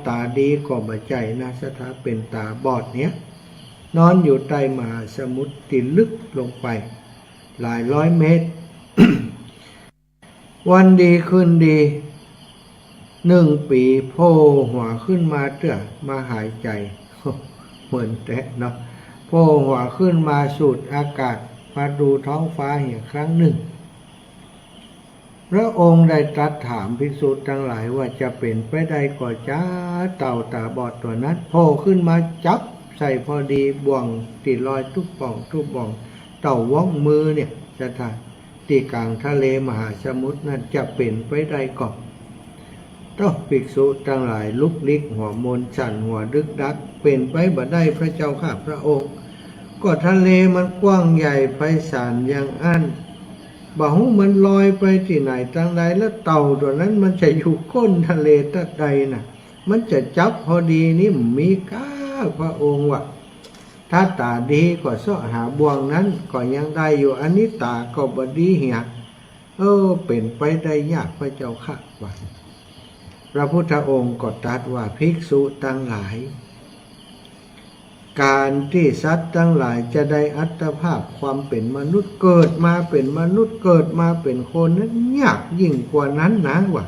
ตาดีก็บ่ใจนะสถาเป็นตาบอดเนี้ยนอนอยู่ใต้มหาสมุทรที่ลึกลงไปหลายร้อยเมตร วันดีคืนดี1 ปีโผล่หัวขึ้นมาเตื้อมาหายใจ เหมือนแต่เนาะโผล่หัวขึ้นมาสูดอากาศมาดูท้องฟ้าอีกครั้งหนึ่งพระองค์ได้ตรัสถามภิกษุทั้งหลายว่าจะเป็นไปได้ก็จ้าเต่าตาบอดตัวนั้นโผล่ขึ้นมาจับใส่พอดีบ่วงติดลอยทุกป่องเต่าว่องมือเนี่ยจะทานที่กลางทะเลมหาสมุทรนั้นจะเป็นไปได้ก็ต้องภิกษุทั้งหลายลุกลี้หัวมนสั่นหัวดึกดักเป็นไปบ่ได้พระเจ้าข้าพระองค์ก็ทะเลมันกว้างใหญ่ไพศาลอย่างอันบ่ฮู้มันลอยไปที่ไหนทางใดแล้วเต่าตัวนั้นมันจะอยู่ก้นทะเลตะใดน่ะมันจะจับพอดีนี่มีก้าพระองค์ว่าถ้าตาดีก็เสาะหาบ่วงนั้นก็ยังได้อยู่อันนี้ตาก็บ่ดีเหียเป็นไปได้ยากพระเจ้าค่ะว่าพระพุทธองค์ก็ตรัสว่าภิกษุทั้งหลายการที่สัตว์ทั้งหลายจะได้อัตภาพความเป็นมนุษย์เกิดมาเป็นมนุษย์เกิดมาเป็นคนนั้นยากยิ่งกว่านั้นนะว่า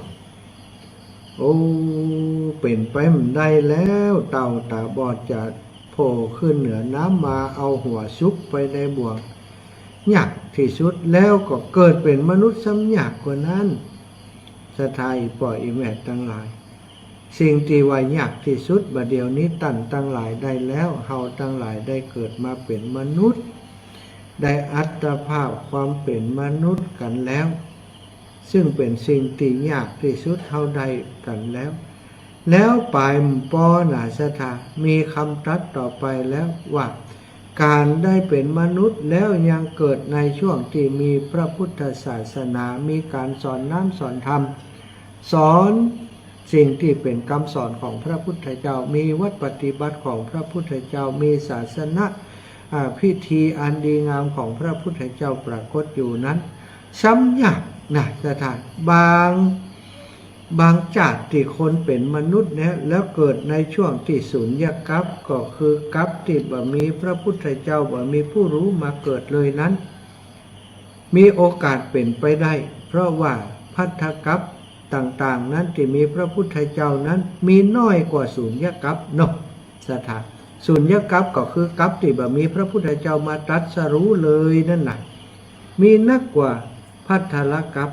เป็นไปไม่ได้แล้วเต่าตาบอดจะโผล่ขึ้นเหนือน้ำมาเอาหัวซุกไปในบ่วงยากที่สุดแล้วก็เกิดเป็นมนุษย์ซ้ำยากกว่านั้นสถาอีป่ออีแม่ทั้งหลายสิ่งที่ว่ายากที่สุดบัดเดี๋ยวนี้ตั้นทั้งหลายได้แล้วเฮาทั้งหลายได้เกิดมาเป็นมนุษย์ได้อัตภาพความเป็นมนุษย์กันแล้วซึ่งเป็นสิ่งที่ยากที่สุดเฮาได้กันแล้วปลายปอนาสถามีคำตรัสต่อไปแล้วว่าการได้เป็นมนุษย์แล้วยังเกิดในช่วงที่มีพระพุทธศาสนามีการสอนน้ำสอนธรรมสอนสิ่งที่เป็นคำสอนของพระพุทธเจ้ามีวัดปฏิบัติของพระพุทธเจ้ามีศาสนาพิธีอันดีงามของพระพุทธเจ้าปรากฏอยู่นั้นซ้ำยากนะสถานบางชาติที่คนเป็นมนุษย์เนี่ยแล้วเกิดในช่วงที่สุญญกัปก็คือกัปที่บ่มีพระพุทธเจ้าบ่มีผู้รู้มาเกิดเลยนั้นมีโอกาสเป็นไปได้เพราะว่าพัทธกัปต่างๆนั้นที่มีพระพุทธเจ้านั้นมีน้อยกว่าสุญญกัปเนาะสถานสุญญกัปก็คือกัปที่บ่มีพระพุทธเจ้ามาตรัสรู้เลยนั่นน่ะมีนักกว่าพัทธกัป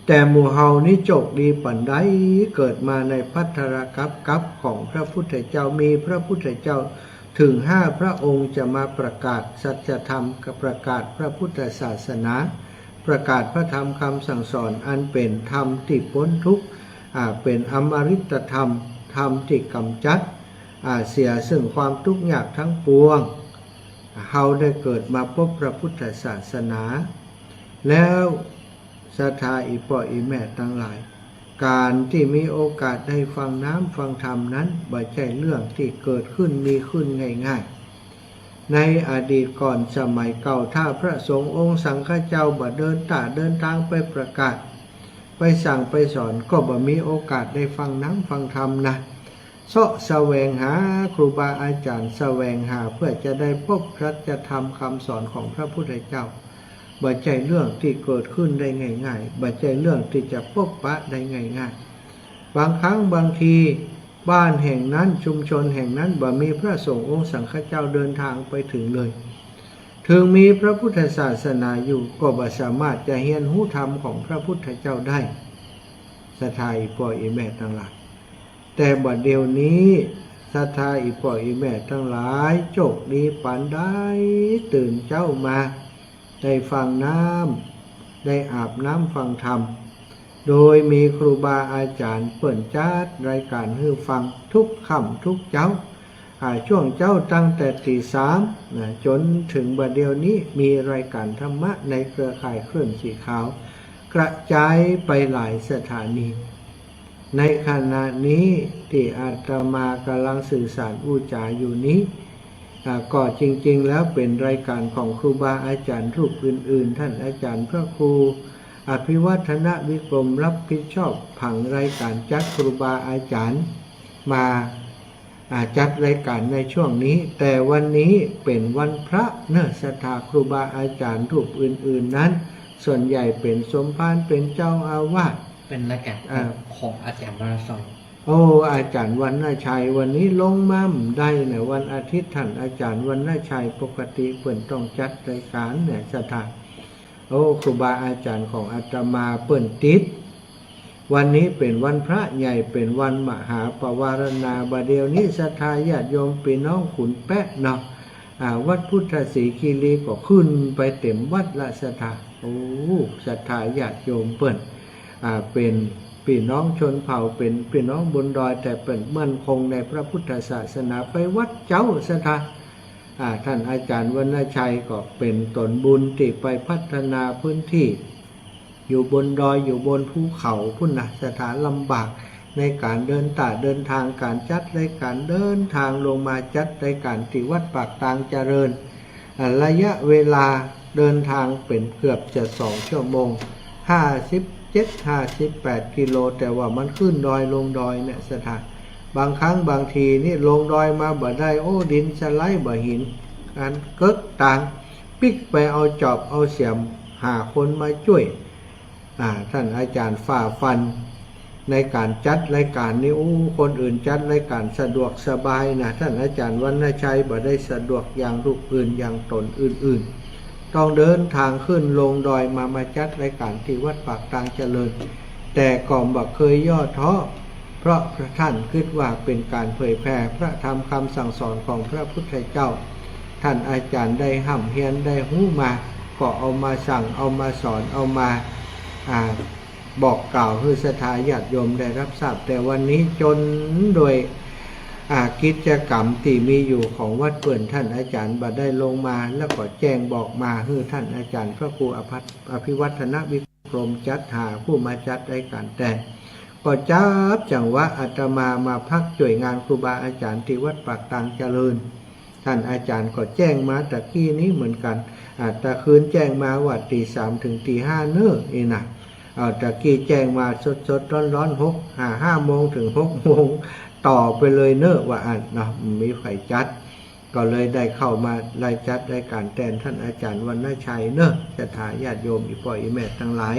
แต่หมู่เฮานี่โชคดีปานใดเกิดมาในพัทธกัปของพระพุทธเจ้ามีพระพุทธเจ้าถึง5 พระองค์จะมาประกาศสัจธรรมกับประกาศพระพุทธศาสนาประกาศพระธรรมคำสั่งสอนอันเป็นธรรมที่พ้นทุกข์เป็นอมฤตธรรมธรรมที่กำจัดเสียซึ่งความทุกข์ยากทั้งปวงเฮาได้เกิดมาพบพระพุทธศาสนาแล้วศรัทธาอีป่ออีแม่ทั้งหลายการที่มีโอกาสได้ฟังน้ำฟังธรรมนั้นบ่ใช่เรื่องที่เกิดขึ้นมีขึ้นง่ายๆในอดีตก่อนสมัยเก่าถ้าพระสงฆ์องค์สังฆเจ้าบ่เดินทางไปประกาศไปสั่งไปสอนก็บ่มีโอกาสได้ฟังน้ำฟังธรรมนะเสาะแสวงหาครูบาอาจารย์แสวงหาเพื่อจะได้พบพระธรรมคำสอนของพระพุทธเจ้าบ่ใช่เรื่องที่เกิดขึ้นได้ง่ายๆบ่ใช่เรื่องที่จะพบปะได้ง่ายๆบางครั้งบางทีบ้านแห่งนั้นชุมชนแห่งนั้นบ่มีพระสงฆ์องค์สังฆเจ้าเดินทางไปถึงเลยถึงมีพระพุทธศาสนาอยู่ก็บ่สามารถจะเรียนรู้ธรรมของพระพุทธเจ้าได้ศรัทธาอีป่ออีแม่ทั้งหลายแต่บัดเดี๋ยวนี้ศรัทธาอีป่ออีแม่ทั้งหลายโชคดีปานใดตื่นเจ้ามาได้ฟังน้ำได้อาบน้ำฟังธรรมโดยมีครูบาอาจารย์เปิดจัดรายการให้ฟังทุกค่ำทุกเจ้าช่วงเจ้าตั้งแต่ตี 3จนถึงบัดเดี๋ยวนี้มีรายการธรรมะในเครือข่ายคลื่นสีขาวกระจายไปหลายสถานีในขณะนี้ที่อาตมากำลังสื่อสารอุจาอยู่นี้ก็จริงๆแล้วเป็นรายการของครูบาอาจารย์รูปอื่นๆท่านอาจารย์พระครู อภิวัฒนวิกรมรับผิดชอบผังรายการจัดครูบาอาจารย์มาจัดรายการในช่วงนี้แต่วันนี้เป็นวันพระเนื้อศรัทธาครูบาอาจารย์รูปอื่นๆนั้นส่วนใหญ่เป็นสมภารเป็นเจ้าอาวาสเป็นรายการของอาจารย์วรสอนอาจารย์วรรณชัยวันนี้ลงมาได้เนี่ยวันอาทิตย์ท่านอาจารย์วรรณชัยปกติเปิ่นต้องจัดรายการเนี่ยศรัทธาครูบาอาจารย์ของอาตมาเปิ่นติดวันนี้เป็นวันพระใหญ่เป็นวันมหาปวารณาบาเดียวนี้ศรัทธาญาติโยมพี่น้องขุนแปะเนาะวัดพุทธศรีคีรีก็ขึ้นไปเต็มวัดละศรัทธาศรัทธาญาติโยมเปิ่นเป็นพี่น้องชนเผ่าเป็นพี่น้องบนดอยแต่เป็นมั่นคงในพระพุทธศาสนาไปวัดเจ้าศรัทธาท่านอาจารย์วรรณชัยก็เป็นตนบุญที่ไปพัฒนาพื้นที่อยู่บนดอยอยู่บนภูเขาพุ่นนะสถานลำบากในการเดินทางการจัดรายการเดินทางลงมาจัดรายการที่วัดปากตางเจริญระยะเวลาเดินทางเป็นเกือบจะ2 ชั่วโมง57-58 กิโลแต่ว่ามันขึ้นดอยลงดอยเนี่ยสถานบางครั้งบางทีนี่ลงดอยมาบ่ได้ดินสไลด์บ่หินอันเกิดต่างปิกไปเอาจอบเอาเสียมหาคนมาช่วยท่านอาจารย์ฝ่าฟันในการจัดรายการนี้คนอื่นจัดรายการสะดวกสบายนะท่านอาจารย์วรรณชัยบ่ได้สะดวกอย่างรูปอื่นอย่างตนอื่นต้องเดินทางขึ้นลงดอยมาจัดรายการที่วัดปากตางเจริญแต่ก่อนบ่เคยย่อท้อเพราะพระท่านคิดว่าเป็นการเผยแผ่พระธรรมคำสั่งสอนของพระพุทธเจ้าท่านอาจารย์ได้ห้ำเฮียนได้หู้มาก็เอามาสั่งเอามาสอนเอามาบอกกล่าวให้ศรัทธาญาติโยมได้รับทราบแต่วันนี้จนโดยกิจกรรมที่มีอยู่ของวัดเปิ่นท่านอาจารย์บัดได้ลงมาแล้วก็แจ้งบอกมาให้ท่านอาจารย์พระครูอภิวัฒนวิกรมจัดหาผู้มาจัดรายการแต่ก็จับจังหวะอาตมาพักช่วยงานครูบาอาจารย์ที่วัดปากตางเจริญท่านอาจารย์ก็แจ้งมาตะกี้นี้เหมือนกันตะคืนแจ้งมาว่าตี 3 ถึงตี 5เนอะนี่นะตะกี้แจ้งมาสดร้อน5 โมงถึง 6 โมงต่อไปเลยเนอะว่าเนาะมีไฟจัดก็เลยได้เข้ามารายจัดรายการแทนท่านอาจารย์วรรณชัยเนอะจะถ่ายญาติโยมอีพ่ออีแม่ทั้งหลาย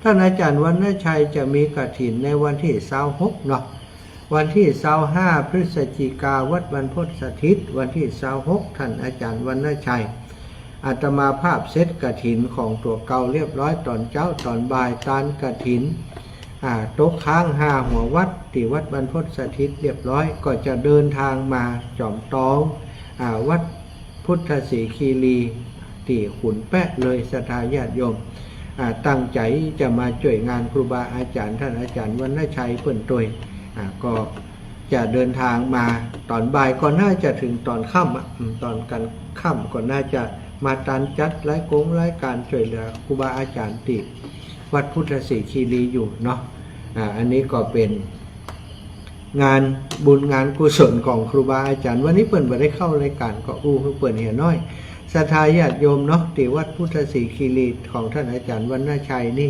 ท่านอาจารย์วรรณชัยจะมีกฐินในวันที่26เนาะวันที่25พฤศจิกาวัดบรรพตสถิตวันที่26ท่านอาจารย์วรรณชัยอาตมาภาพเซตกฐินของตัวเก่าเรียบร้อยตอนเช้าตอนบ่ายตานกฐินโต๊ะค้าง5 หัววัดที่วัดบรรพตสถิตเรียบร้อยก็จะเดินทางมาจอมตองวัดพุทธศรีคีรีที่ขุนแปะเลยศรัทธาญาติโยมตั้งใจจะมาช่วยงานครูบาอาจารย์ท่านอาจารย์วรรณชัยเปิ่นตวยก็จะเดินทางมาตอนบ่ายก็น่าจะถึงตอนค่ำตอนกันค่ำก็น่าจะมาตันจัดรายการช่วยเหลือครูบาอาจารย์ติวัดพุทธศรีคีรีอยู่เนาะอันนี้ก็เป็นงานบุญงานกุศลของครูบาอาจารย์วันนี้เปิ่นบ่ได้เข้ารายการก็เปิ่นเหี่ยน้อยศรัทธาญาติโยมเนาะที่วัดพุทธศรีคีรีของท่านอาจารย์วรรณชัยนี่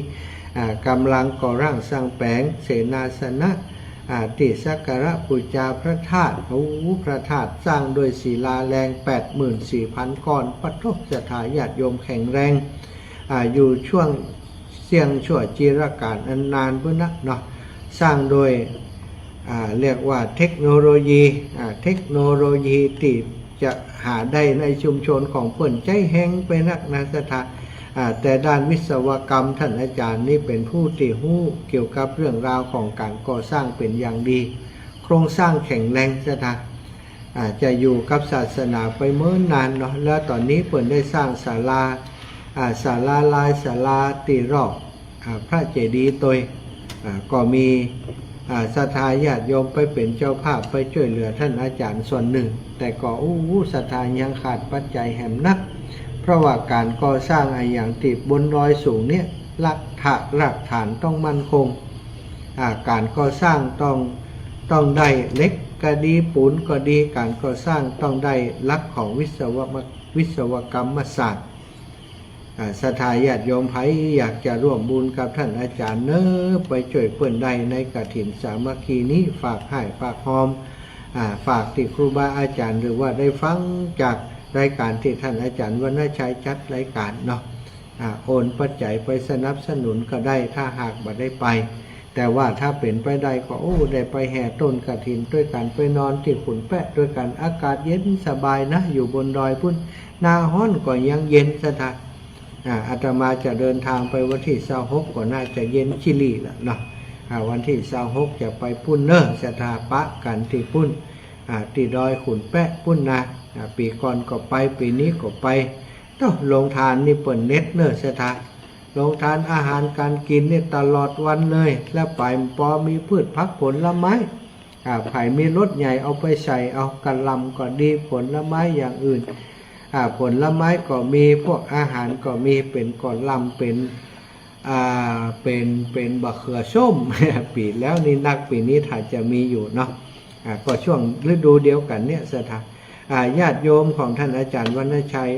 กำลังก่อร่างสร้างแปลงเสนาสนะติสักการะบูชาพระธาตุพระธาตุสร้างโดยศิลาแรง 84,000 ก้อนปัทภศรัทธาญาติโยมแข็งแรงอยู่ช่วงเสี่ยงชั่วจีรการอันนานพุ่นนะเนาะสร้างโดยเรียกว่าเทคโนโลยีที่จะหาได้ในชุมชนของเพิ่นใจแห้งไปนักนะศรัทธาแต่ด้านวิศวกรรมท่านอาจารย์นี่เป็นผู้ที่รู้เกี่ยวกับเรื่องราวของการก่อสร้างเป็นอย่างดีโครงสร้างแข็งแรงศรัทธาจะอยู่กับศาสนาไปเมื่อนานเนาะแล้วตอนนี้เพิ่นได้สร้างศาลาลายศาลาตีรอบพระเจดีย์ตัวก็มีศรัทธาญาติโยมไปเป็นเจ้าภาพไปช่วยเหลือท่านอาจารย์ส่วนหนึ่งแต่ก็ศรัทธายังขาดปัจจัยแหมนักเพราะว่าการก่อสร้างอย่างติบบนดอยสูงเนี่ยหลักฐานต้องมั่นคงการก่อสร้างต้องได้เล็กก็ดีปูนก็ดีการก่อสร้างต้องได้หลักของวิศวกรรมศาสตร์ ศรัทธาญาติโยมไผอยากจะร่วมบุญกับท่านอาจารย์เนอไปช่วยเปิ้นใดในกฐินสามัคคีนี้ฝากให้ฝากหอมฝากที่ครูบาอาจารย์หรือว่าได้ฟังจากรายการที่ท่านอาจารย์วรรณชัยจัดรายการเนาะโอนปัจจัยไปสนับสนุนก็ได้ถ้าหากบ่ได้ไปแต่ว่าถ้าเป็นไปได้ก็ได้ไปแห่ต้นกฐินด้วยกันไปนอนที่ขุนแปะด้วยกันอากาศเย็นสบายนะอยู่บนดอยพุ่นหน้าฮ้อนก็ยังเย็นสถานอาตมาจะเดินทางไปวันที่26ก็น่าจะเย็นชิลีแล้วเนาะวันที่26จะไปพุ่นเนอสถาปะกันที่พุ่นที่ดอยขุนแปะพุ่นนะปีก่อนก็ไปปีนี้ก็ไปต้องลงทานนี่เปิดเน็ตเนอสถานลงทานอาหารการกินนี่ตลอดวันเลยแล้วไปพอมีพืชผักผลไม้ไผ่มีรถใหญ่เอาไปใส่เอากระลำก็ดีผลไม้อย่างอื่นผลไม้ก็มีพวกอาหารก็มีเป็นกอลำเป็นบะเขือส้ม ปีแล้วนี่นักปีนี้ถ้าจะมีอยู่เนาะก็ช่วงฤดูเดียวกันเนี่ยสถานญาติโยมของท่านอาจารย์วรรณชัย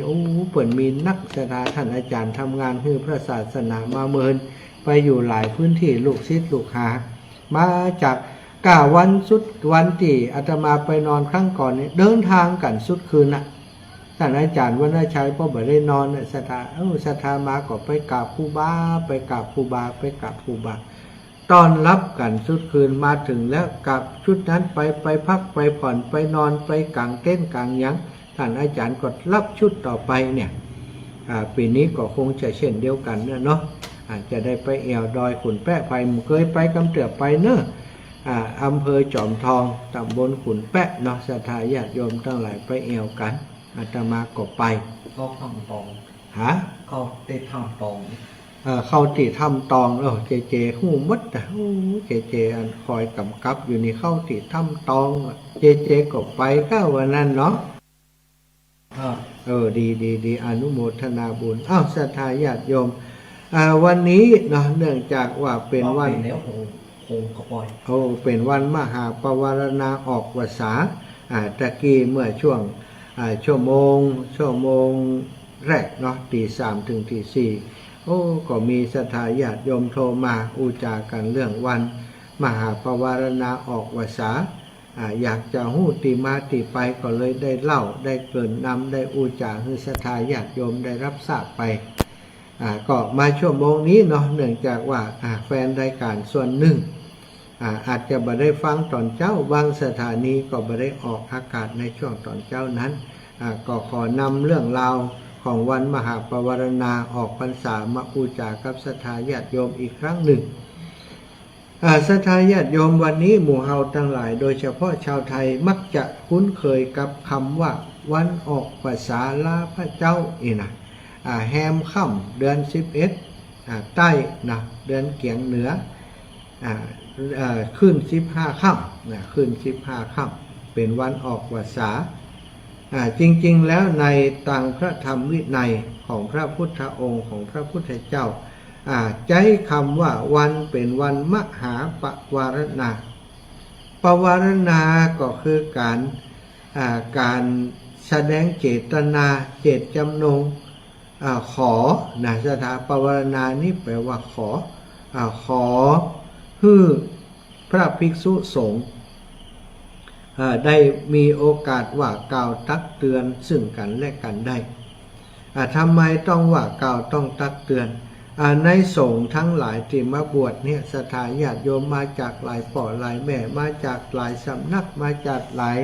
เปิดมีนักสถานท่านอาจารย์ทำงานเพื่อพระศาสนามาเมินไปอยู่หลายพื้นที่ลูกศิษย์ลูกหามาจากวันสุดวันที่อาตมาไปนอนครั้งก่อนเนี่ยเดินทางกันสุดคืนนะท่านอาจารย์วรรณชัยพอบ่ได้นอนเนี่ยศรัทธามาก็ไปกราบครูบาไปกราบครูบาตอนรับกันสุดคืนมาถึงแล้วกับชุดนั้นไปพักไปผ่อนไปนอนไปกางเต้นกางยังท่านอาจารย์ก็รับชุดต่อไปเนี่ยปีนี้ก็คงจะเช่นเดียวกันเนาะจะได้ไปแอวดอยขุนแปะไปเคยไปกำเตือไปเนอะอำเภอจอมทองตำบลขุนแปะเนาะศรัทธาญาติโยมทั้งหลายไปแอวกันอาตมาก็ไปก็ทำตองก็ได้ทำตองเขาติทำตองเจหูมัดเจอันคอยกำกับอยู่นี่เข้าติทำตองเจก็ไปก็วันนั้นเนาะดีอนุโมทนาบุญศรัทธาญาติโยมวันนี้เนาะเนื่องจากว่าเป็นวันเป็นวันมหาปวารณาออกพรรษาตะกี้เมื่อช่วงชั่วโมงแรกเนาะตี 3ถึงตี 4ก็มีศรัทธาญาติโยมโทรมาอุจากันเรื่องวันมหาปวารณาออกพรรษาอยากจะหู้ตีมาตีไปก็เลยได้เล่าได้เกริ่นนำได้อุจาให้ศรัทธาญาติโยมได้รับทราบไปก็มาชั่วโมงนี้เนาะเนื่องจากว่าแฟนรายการส่วนหนึ่งอาจจะบ่ได้ฟังตอนเจ้าบางสถานีก็บ่ได้ออกอากาศในช่วงตอนเจ้านั้นก็ขอนำเรื่องราวของวันมหาปวารณาออกพรรษามาอุจากับศรัทธาญาติโยมอีกครั้งหนึ่งศรัทธาญาติโยมวันนี้หมู่เฮาทั้งหลายโดยเฉพาะชาวไทยมักจะคุ้นเคยกับคำว่าวันออกพรรษาลาพระเจ้านะแฮมค่ำเดือน11ใต้นะเดือนเกียงเหนือขึ้น15ค่ำขึ้น15ค่ำเป็นวันออกพรรษาจริงๆแล้วในตังพระธรรมวินัยของพระพุทธองค์ของพระพุทธเจ้าใช้คำว่าวันเป็นวันมหาปวารณาปวารณาก็คือการแสดงเจตนาเจตจำนงขอสถาปวารณานี่แปลว่าขอให้พระภิกษุสงฆ์ได้มีโอกาสว่ากล่าวตักเตือนซึ่งกันและกันได้ทำไมต้องว่ากล่าวต้องตักเตือนในสงฆ์ทั้งหลายที่มาบวชเนี่ยศรัทธาญาติโยมมาจากหลายพ่อหลายแม่มาจากหลายสำนักมาจากหลาย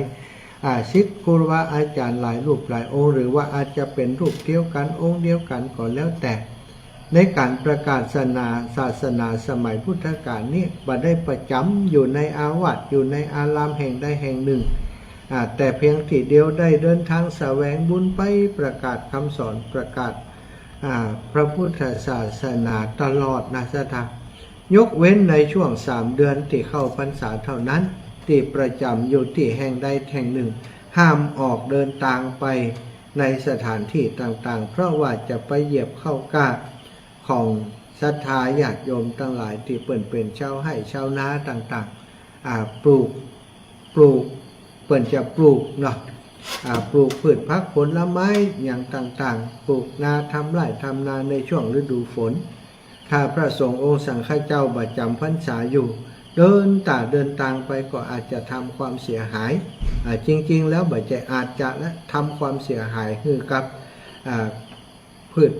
ศิษย์ครูบาอาจารย์หลายรูปหลายองค์หรือว่าอาจจะเป็นรูปเดียวกันองค์เดียวกันก็แล้วแต่ในการประกาศศาสนาสมัยพุทธกาลนี้บ่ได้ประจำอยู่ในอาวาสอยู่ในอารามแห่งใดแห่งหนึ่งแต่เพียงทีเดียวได้เดินทางแสวงบุญไปประกาศคำสอนประกาศพระพุทธศาสนาตลอดนะสถายกเว้นในช่วง3 เดือนที่เข้าพรรษาเท่านั้นที่ประจำอยู่ที่แห่งใดแห่งหนึ่งห้ามออกเดินทางไปในสถานที่ต่างๆเพราะว่าจะไปเหยียบเข้ากาของศรัทธาญาติโยมทั้งหลายที่เป็นชาวไร่ชาวนาต่างๆปลูกเปิ่นจะปลูกเนาะ ปลูกพืชพักผลไม้อย่างต่างๆปลูกนาทำไร่ทำนาในช่วงฤดูฝนถ้าพระสงฆ์องค์สังฆเจ้าประจำพรรษาอยู่เดินทางไปก็อาจจะทำความเสียหายจริงๆแล้วบัจจัยอาจจะและทำความเสียหายคือกับพืช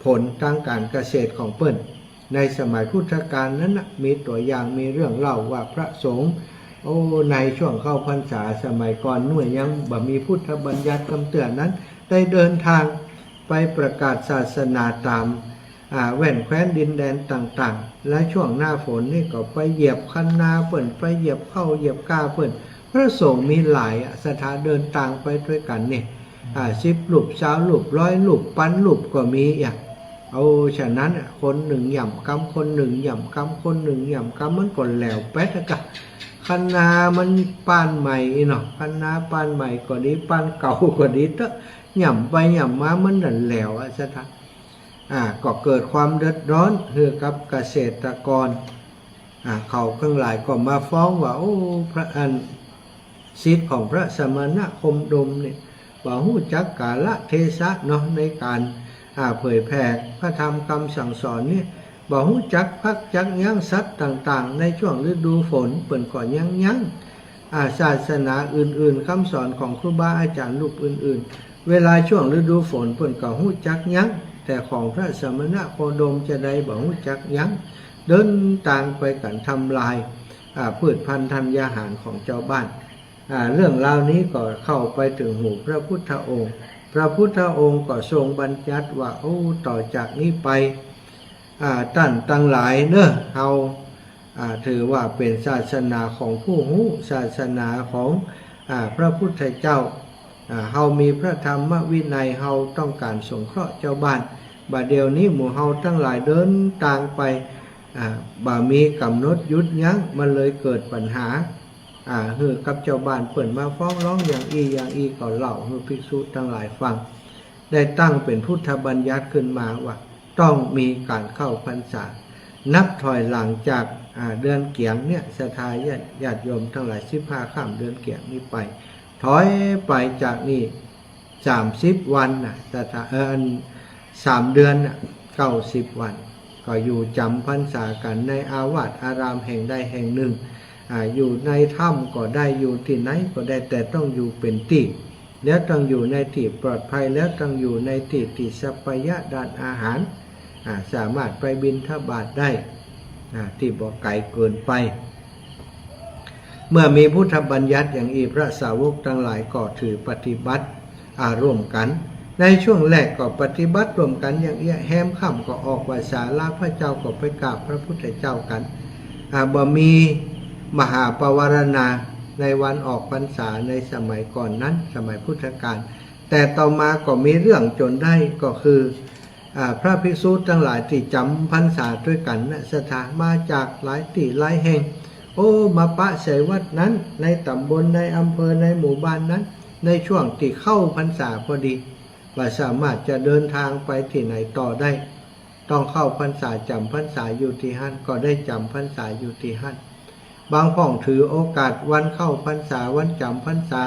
ผลทางการเกษตรของเปิ้นในสมัยพุทธกาลนั้นนะมีตัวอย่างมีเรื่องเล่าว่าพระสงฆ์ในช่วงเข้าพรรษาสมัยก่อนหน่วยยังบ่มีพุทธบัญญัติคำเตือนนั้นได้เดินทางไปประกาศศาสนาตามแว่นแคว้นดินแดนต่างๆและช่วงหน้าฝนนี่ก็ไปเหยียบคันนาเปิ่นไปเหยียบเข้าเหยียบกาเปิ่นพระสงฆ์มีหลายสถานเดินทางไปด้วยกันเนี่ย10 รูป20 รูป100 รูปพันรูปก็มีอย่างฉะนั้นคนหนึ่งหย่ำกำคนหนึ่งหย่ำกำคนหนึ่งหย่ำกำมันก็แหลวแป๊ดกะคันนามันปานใหม่เนาะคันนาปานใหม่ก็ดีปานเก่าก็ดีเถอะหย่ำไปหย่ำมามันนั่นแหลวสถานก็เกิดความเดือดร้อนคือกับเกษตรกรเขาทั้งหลายก็มาฟ้องว่าพระศิษย์ของพระสมณคมดมเนี่ยว่าหู้จักกาลเทศะเนาะในการเผยแผ่พระธรรมคำสั่งสอนเนี่ยบ่ฮู้จักพักจักยั้งสัตว์ต่างๆในช่วงฤดูฝนเปิ่นก็ยั้งศาสนาอื่นๆคำสอนของครูบาอาจารย์รูปอื่นๆเวลาช่วงฤดูฝนเปิ่นก็ฮู้จักยั้งแต่ของพระสมณโคดมจะได้บ่ฮู้จักยั้งเดินทางไปกันทำลายพืชพันธุ์ธัญญาหารของเจ้าบ้านเรื่องราวนี้ก็เข้าไปถึงหูพระพุทธองค์พระพุทธองค์ก็ทรงบัญญัติว่าต่อจากนี้ไปท่านทั้งหลายเนอะเฮาถือว่าเป็นศาสนาของผู้รู้ศาสนาของพระพุทธเจ้าเฮามีพระธรรมวินัยเฮาต้องการสงเคราะห์เจ้าบ้านบัดเดี๋ยวนี้หมู่เฮาทั้งหลายเดินทางไปบ่มีกำหนดหยุดยั้งมันเลยเกิดปัญหาคือกับเจ้าบ้านเปิ่นมาฟ้องร้องอย่างอีก็เล่าให้ภิกษุทั้งหลายฟังได้ตั้งเป็นพุทธบัญญัติขึ้นมาว่าต้องมีการเข้าพรรษานับถอยหลังจากเดือนเกียงเนี่ยศรัทธาญาติโยมทั้งหลาย15 ค่ำเดือนเกียงนี้ไปถอยไปจากนี้30 วันศรัทธา3 เดือน90 วันก็อยู่จำพรรษากันในอาวาสอารามแห่งใดแห่งหนึ่งอยู่ในถ้ำก็ได้อยู่ที่ไหนก็ได้แต่ต้องอยู่เป็นที่แล้วต้องอยู่ในที่ปลอดภัยแล้วต้องอยู่ในที่สัพพยะด้านอาหารสามารถไปบิณฑบาตได้ที่บ่ไกลเกินไปเมื่อมีพุทธบัญญัติอย่างอีพระสาวกทั้งหลายก็ถือปฏิบัติร่วมกันในช่วงแรกก็ปฏิบัติร่วมกันอย่างแฮมค่ำก็ออกว่าศาลาพระเจ้าก็ไปกราบพระพุทธเจ้ากันบ่มีมหาปวารณาในวันออกพรรษาในสมัยก่อนนั้นสมัยพุทธกาลแต่ต่อมาก็มีเรื่องจนได้ก็คือพระภิกษุทั้งหลายที่จำพรรษาด้วยกันสถานมาจากหลายที่หลายแห่งมาปะใส่วัดนั้นในตำบลในอำเภอในหมู่บ้านนั้นในช่วงที่เข้าพรรษาพอดีว่าสามารถจะเดินทางไปที่ไหนต่อได้ต้องเข้าพรรษาจำพรรษาอยู่ที่หั่นก็ได้จำพรรษาอยู่ที่หั่นบางพ่องถือโอกาสวันเข้าพรรษาวันจำพรรษา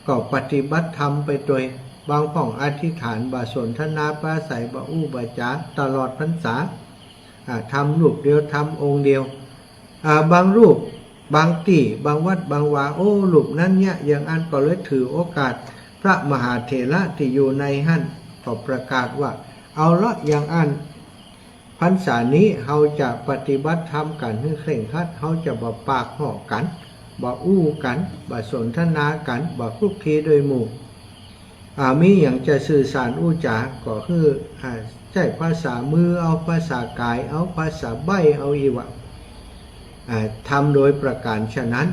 ก็ปฏิบัติธรรมไปโดยบางพ่องอธิษฐานบาสนทนาปราศัยบาอู้บาจาตลอดพรรษาทำรูปเดียวทำองค์เดียวบางรูปบางที่บางวัดบางวารูปนั้นเนี่ยอย่างอันก็เลยถือโอกาสพระมหาเถระที่อยู่ในหั่นก็ประกาศว่าเอาละอย่างอันพรรษานี้เราจะปฏิบัติธรรมกันให้เคร่งครัดเราจะบ่ปากห่อกันบ่อู้กันบ่สนทนากันบ่คลุกคลีโดยหมู่มีอย่างจะสื่อสารอู้จาก็คือใช้ภาษามือเอาภาษากายเอาภาษาใบ้เอาอีวะทำโดยประการฉะนั้น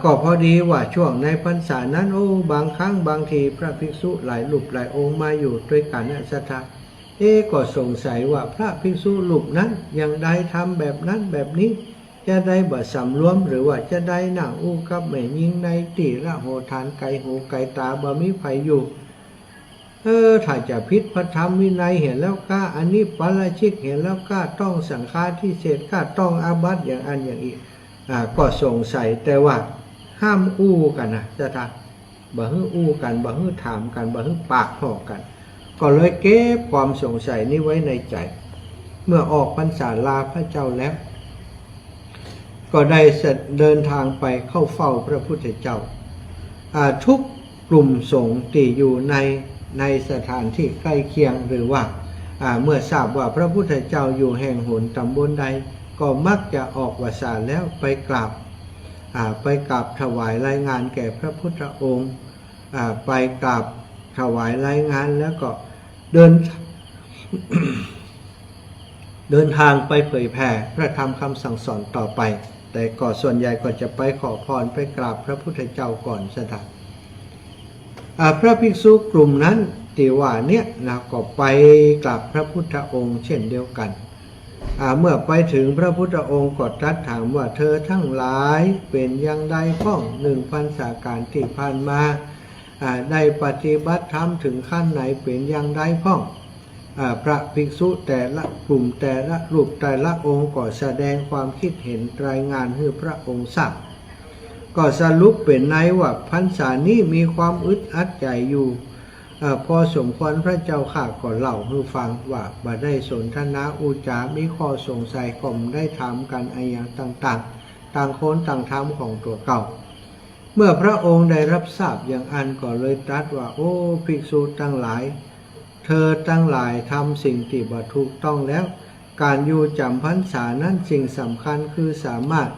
ก็พอดีว่าช่วงในพรรษานั้นบางครั้งบางทีพระภิกษุหลายรูปหลายองค์มาอยู่ด้วยกันศรัทธาก็สงสัยว่าพระภิกษุรูปนั้นยังได้ทำแบบนั้นแบบนี้จะได้บ่สำรวมหรือว่าจะได้นั่งอู้กับแม่ยิงในตีละโหทานไกหูไกตาบ่มีไผอยู่ถ้าจะพิษพระธรรมวินัยเห็นแล้วก็อันนี้ปาราชิกเห็นแล้วก็ต้องสังฆาทิเศษก็ต้องอาบัติอย่างอันอย่างอีกก็สงสัยแต่ว่าห้ามอู้กันนะจะท บ่ฮื้ออู้กันบ่ฮื้อถามกันบ่ฮื้อปากหอกกัน ก็เลยเก็บความสงสัยนี้ไว้ในใจ เมื่อออกพรรษาลาพระเจ้าแล้วก็ได้เดินทางไปเข้าเฝ้าพระพุทธเจ้าทุกกลุ่มสงฆ์ที่อยู่ในสถานที่ใกล้เคียงหรือว่าเมื่อทราบว่าพระพุทธเจ้าอยู่แห่งหนตำบลใดก็มักจะออกวสาแล้วไปกราบถวายรายงานแก่พระพุทธองค์ไปกราบถวายรายงานแล้วก็เดินทางไปเผยแผ่พระธรรมคำสั่งสอนต่อไปแต่ก็ส่วนใหญ่ก็จะไปขอพรไปกราบพระพุทธเจ้าก่อนซะนะพระภิกษุกลุ่มนั้นที่ว่าเนี่ยนะก็ไปกราบพระพุทธองค์เช่นเดียวกันเมื่อไปถึงพระพุทธองค์ก็ตรัสถามว่าเธอทั้งหลายเป็นอย่างใดพ้อง1 พรรษาการที่ผ่านมาได้ปฏิบัติธรรมถึงขั้นไหนเป็นอย่างใดพ้องพระภิกษุแต่ละกลุ่มแต่ละรูปแต่ละองค์ก็แสดงความคิดเห็นรายงานให้พระองค์ทราบก็สรุปเป็นในว่าพรรษานี้มีความอึดอัดใจอยู่พอสมควรพระเจ้าข้าก็เล่าให้ฟังว่าบ่ได้สนทนาอุจามีข้อสงสัยก็ได้ถามกันอย่างต่างๆต่างคนต่างธรรมของตัวเก่าเมื่อพระองค์ได้รับทราบอย่างอันก็เลยตรัสว่าโอ้ภิกษุทั้งหลายเธอทั้งหลายทำสิ่งที่บ่ถูกต้องแล้วการอยู่จำพรรษานั้นสิ่งสำคัญคือสามารถ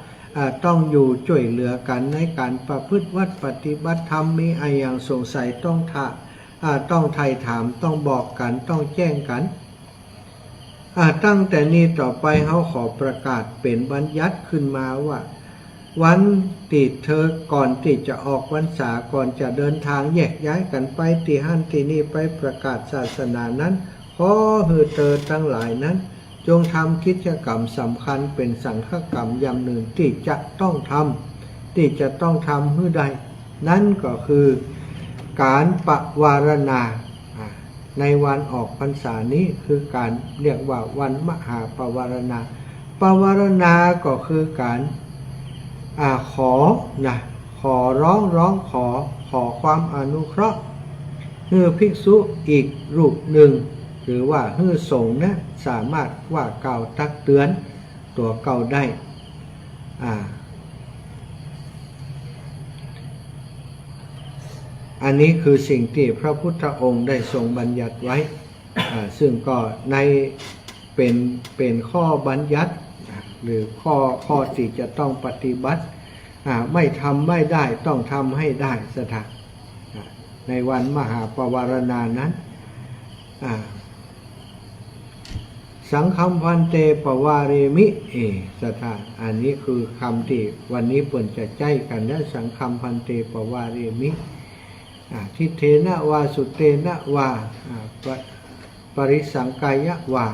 ต้องอยู่ช่วยเหลือกันในการประพฤติวัดปฏิบัติธรรมมีอย่างสงสัยต้องไถ่ถามต้องบอกกันต้องแจ้งกันตั้งแต่นี้ต่อไปเขาขอประกาศเป็นบัญญัติขึ้นมาว่าวันที่เธอก่อนที่จะออกพรรษาก่อนจะเดินทางแยกย้ายกันไปที่หั่นที่นี่ไปประกาศศาสนานั้นขอให้เธอทั้งหลายนั้นจงทำกิจกรรมสำคัญเป็นสังฆกรรมอย่างหนึ่งที่จะต้องทำให้ได้นั่นก็คือการปวารณาในวันออกพรรษานี้คือการเรียกว่าวันมหาปวารณาปวารณาก็คือการขอร้องขอความอนุเคราะห์ให้ภิกษุอีกรูปหนึ่งหรือว่าให้สงฆ์นะสามารถว่ากล่าวตักเตือนตัวเก่าได้อันนี้คือสิ่งที่พระพุทธองค์ได้ทรงบัญญัติไว้ซึ่งก็ในเป็นข้อบัญญัติหรือข้อที่จะต้องปฏิบัติไม่ทำไม่ได้ต้องทำให้ได้สถานในวันมหาปวารณานั้นสังฆัมพันเตปวาเรมิสถานอันนี้คือคำที่วันนี้เปิ่นจะใจกันนะสังฆัมพันเตปวาเรมิทิเทนะวาสุเตนะวาปริสังกายะวา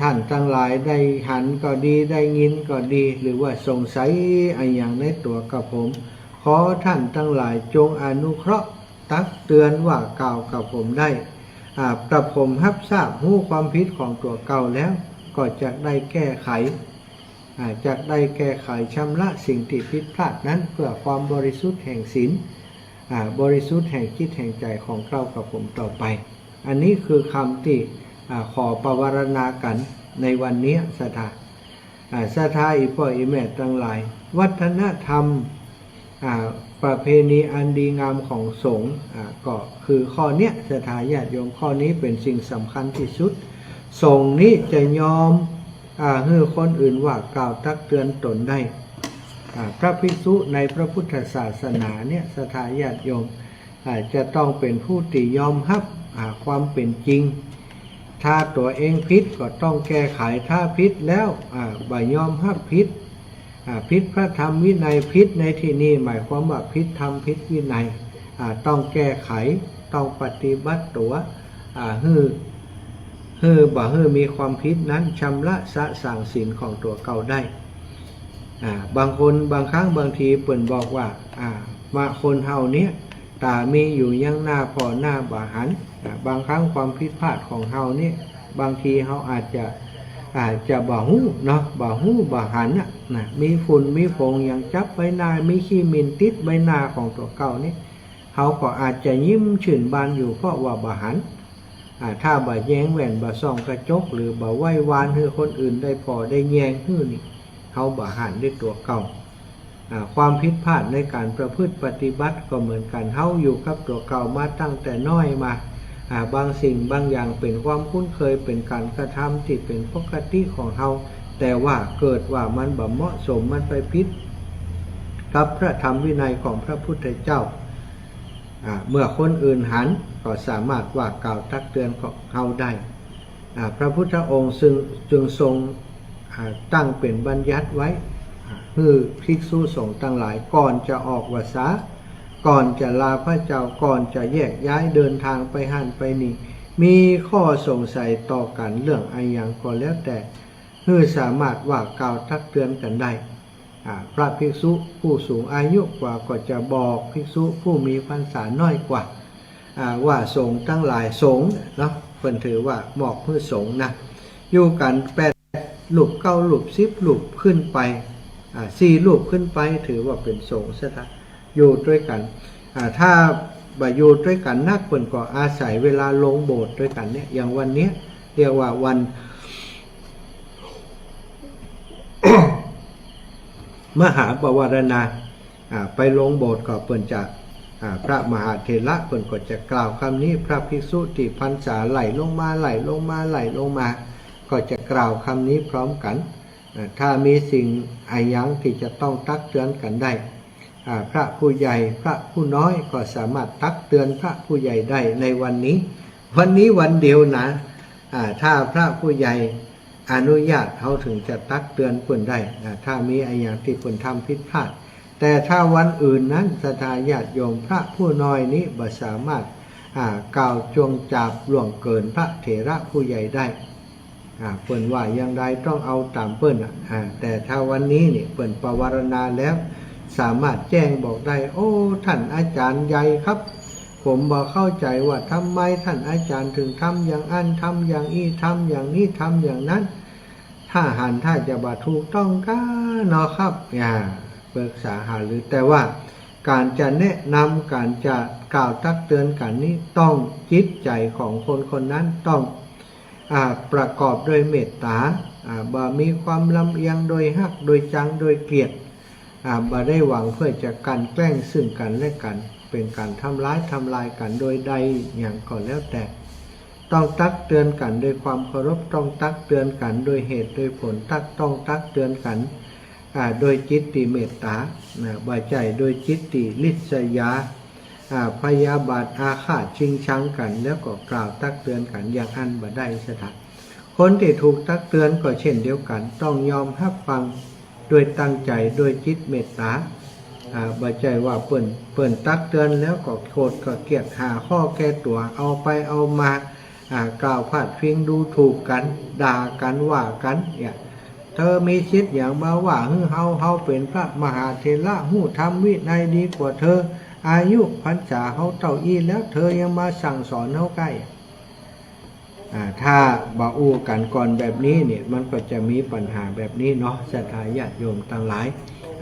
ท่านทั้งหลายได้หันก็ดีได้ยินก็ดีหรือว่าสงสัยอย่างในตัวกับผมขอท่านทั้งหลายจงอนุเคราะห์ตักเตือนว่ากล่าวกับผมได้กระผมรับทราบรู้ความผิดของตัวเก่าแล้วก็จะได้แก้ไขชำระสิ่งที่ผิดพลาดนั้นเพื่อความบริสุทธิ์แห่งศีลบริสุทธิ์แห่งจิตแห่งใจของเรากับผมต่อไปอันนี้คือคำที่ขอปวารณากันในวันนี้ศรัทธาอีพ่ออีแม่ทั้งหลายวัฒนธรรมประเพณีอันดีงามของสงฆ์ก็คือข้อเนี้ยศรัทธาญาติโยมข้อนี้เป็นสิ่งสำคัญที่สุดสงฆ์นี้จะยอมให้คนอื่นว่ากล่าวตักเตือนตนได้พระภิกษุในพระพุทธศาสนาเนี่ยศรัทธาญาติโยมจะต้องเป็นผู้ที่ยอมรับความเป็นจริงถ้าตัวเองผิดก็ต้องแก้ไขถ้าผิดแล้วบ่ยอมรับผิดพระธรรมวินัยผิดในที่นี้หมายความว่าผิดธรรมผิดวินัยต้องแก้ไขต้องปฏิบัติตัวให้มีความผิดนั้นชำระสะสางศีลของตัวเก่าได้บางคนบางครั้งบางทีเปิ่นบอกว่ามาคนเฮาเนี้ยตามีอยู่ยังหน้าพอหน้าบ่หันบางครั้งความผิดพลาดของเฮานี่บางทีเฮาอาจจะ อาจจะบ่หูเนาะบ่หูบ่หันนะมีฝุ่นมีฟงอย่างจับใบหน้ามีขี้มินติดใบหน้าของตัวเก่านี่เขาก็อาจจะยิ้มชื่นบานอยู่เพราะว่าบ่หันถ้าบ่แย้งแหวนบ่ส่องกระจกหรือบ่ไหว้วานให้คนอื่นได้พอได้แยงฮื้อนี่เขาบ่หันด้วยตัวเก่าความผิดพลาดในการประพฤติปฏิบัติก็เหมือนกันเฮาอยู่กับตัวเก่ามาตั้งแต่น้อยมาบางสิ่งบางอย่างเป็นความคุ้นเคยเป็นการกระทำที่เป็นปกติของเฮาแต่ว่าเกิดว่ามันบ่เหมาะสมมันไปผิดกับพระธรรมวินัยของพระพุทธเจ้าเมื่อคนอื่นหันก็สามารถว่ากล่าวตักเตือนของเฮาได้พระพุทธองค์จึงทรงตั้งเป็นบัญญัติไว้คือภิกษุสงฆ์ทั้งหลายก่อนจะออกวาสาก่อนจะลาพระเจ้าก่อนจะแยกย้ายเดินทางไปหันไปนี่มีข้อสงสัยต่อกันเรื่องอะไรอย่างก็แล้วแต่คือสามารถว่ากล่าวตักเตือนกันได้พระภิกษุผู้สูงอายุกว่าก็จะบอกภิกษุผู้มีพรรษาน้อยกว่าว่าสงฆ์ทั้งหลายสงฆ์เนาะเพิ่นถือว่าหมอกเพื่อสงฆ์นะอยู่กัน8 รูป 9 รูป 10 รูปขึ้นไป4 รูปขึ้นไปถือว่าเป็นสงฆ์ซะละอยู่ด้วยกันถ้าบ่อยู่ด้วยกันนักเพิ่นก็อาศัยเวลาลงโบสถ์ด้วยกันเนี่ยอย่างวันนี้เรียกว่าวัน มหาปวารณาไปลงโบสถ์ก็เพิ่นจะพระมหาเถระเพิ่นก็จะกล่าวคำนี้พระภิกษุที่พรรษาไหลลงมาไหลลงมาไหลลงมาก็จะกล่าวคำนี้พร้อมกันถ้ามีสิ่งอะไรยังที่จะต้องตักเตือนกันได้พระผู้ใหญ่พระผู้น้อยก็สามารถตักเตือนพระผู้ใหญ่ได้ในวันนี้วันเดียวนะถ้าพระผู้ใหญ่อนุญาตเขาถึงจะตักเตือนคนได้ถ้ามีอะไรอย่างที่คนทำผิดพลาดแต่ถ้าวันอื่นนั้นศรัทธาญาติโยมพระผู้น้อยนี้บ่สามารถกล่าวจงจับล่วงเกินพระเถระผู้ใหญ่ได้เพิ่นว่าอย่างใดต้องเอาตามเพิ่นแต่ถ้าวันนี้นี่เพิ่นปวารณาแล้วสามารถแจ้งบอกได้โอ้ท่านอาจารย์ใหญ่ครับผมบ่เข้าใจว่าทำไมท่านอาจารย์ถึงทำอย่างอันทำอย่างอี้ทำอย่างนี้ทำอย่างนั้นถ้าจะบ่ถูกต้องก็เนาะครับปรึกษาหารือแต่ว่าการจะแนะนำการจะกล่าวตักเตือนกันนี้ต้องจิตใจของคนนั้นต้องประกอบด้วยเมตตาบ่มีความลำเอียงโดยฮักโดยจังโดยเกลียดบ่ได้หวังเพื่อจะกันแกล้งซึ่งกันและกันเป็นการทำร้ายกันโดยใดอย่างก็แล้วแต่ต้องตักเตือนกันด้วยความเคารพต้องตักเตือนกันโดยเหตุโดยผลต้องตักเตือนกันโดยจิตติเมตตาบ่ใจโดยจิตติลิษยาพยาบาทอาฆาตชิงชังกันแล้วก็กล่าวตักเตือนกันอย่างอันบ่ได้สถานคนที่ถูกตักเตือนก็เช่นเดียวกันต้องยอมรับฟังด้วยตั้งใจด้วยจิตเมตตาบ่ใจว่าเปิ้นตักเตือนแล้วก็โกรธก็เกลียดหาข้อแก้ตัวเอาไปเอามากล่าวพาดพิงดูถูกกันด่ากันว่ากันเธอมีชิดอย่างมาว่าเฮาเป็นพระมหาเถระหู้ธรรมวินัยดีกว่าเธออายุพรรษาเฮาเต่าอีแล้วเธอยังมาสั่งสอนเฮาใกล้ถ้าบ่อู้กันก่อนแบบนี้เนี่ยมันก็จะมีปัญหาแบบนี้เนาะศรัทธาญาติโยมทั้งหลาย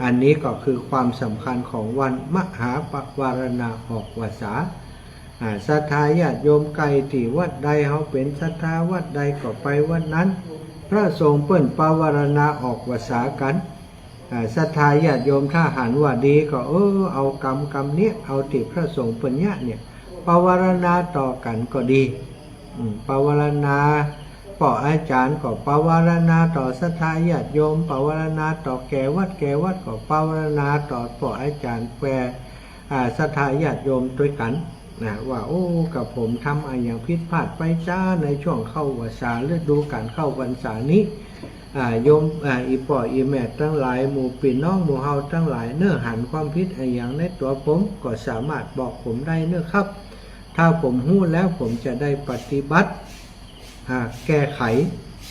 อันนี้ก็คือความสำคัญของวันมหาปวารณาออกวาสาศรัทธาญาติโยมไกลที่วัดใดเฮาเป็นศรัทธาวัดใดก็ไปวัดนั้นพระสงฆ์เปิ้นปวารณาออกวาสากันศรัทธาญาติโยมถ้าหันว่าดีก็เอากรรมเนี้ยเอาที่พระสงฆ์เปิ้นเนี่ยปวารณาต่อกันก็ดีปวารณาป่ออาจารย์ก็ปวารณาต่อศรัทธาญาติโยมปวารณาต่อแก่วัดก็ปวารณาต่อป่ออาจารย์แปรศรัทธาญาติโยมด้วยกันว่ากับผมทำอะไรอย่างผิดพลาดไปจ้าในช่วงเข้าวาสาฤดูการเข้าพรรษานี้โยมอีป่ออีแม่ทั้งหลายหมู่พี่น้องหมู่เฮาทั้งหลายเนื้อหันความผิดอะไรอย่างในตัวผมก็สามารถบอกผมได้เนื้อครับถ้าผมหู้แล้วผมจะได้ปฏิบัติแก้ไข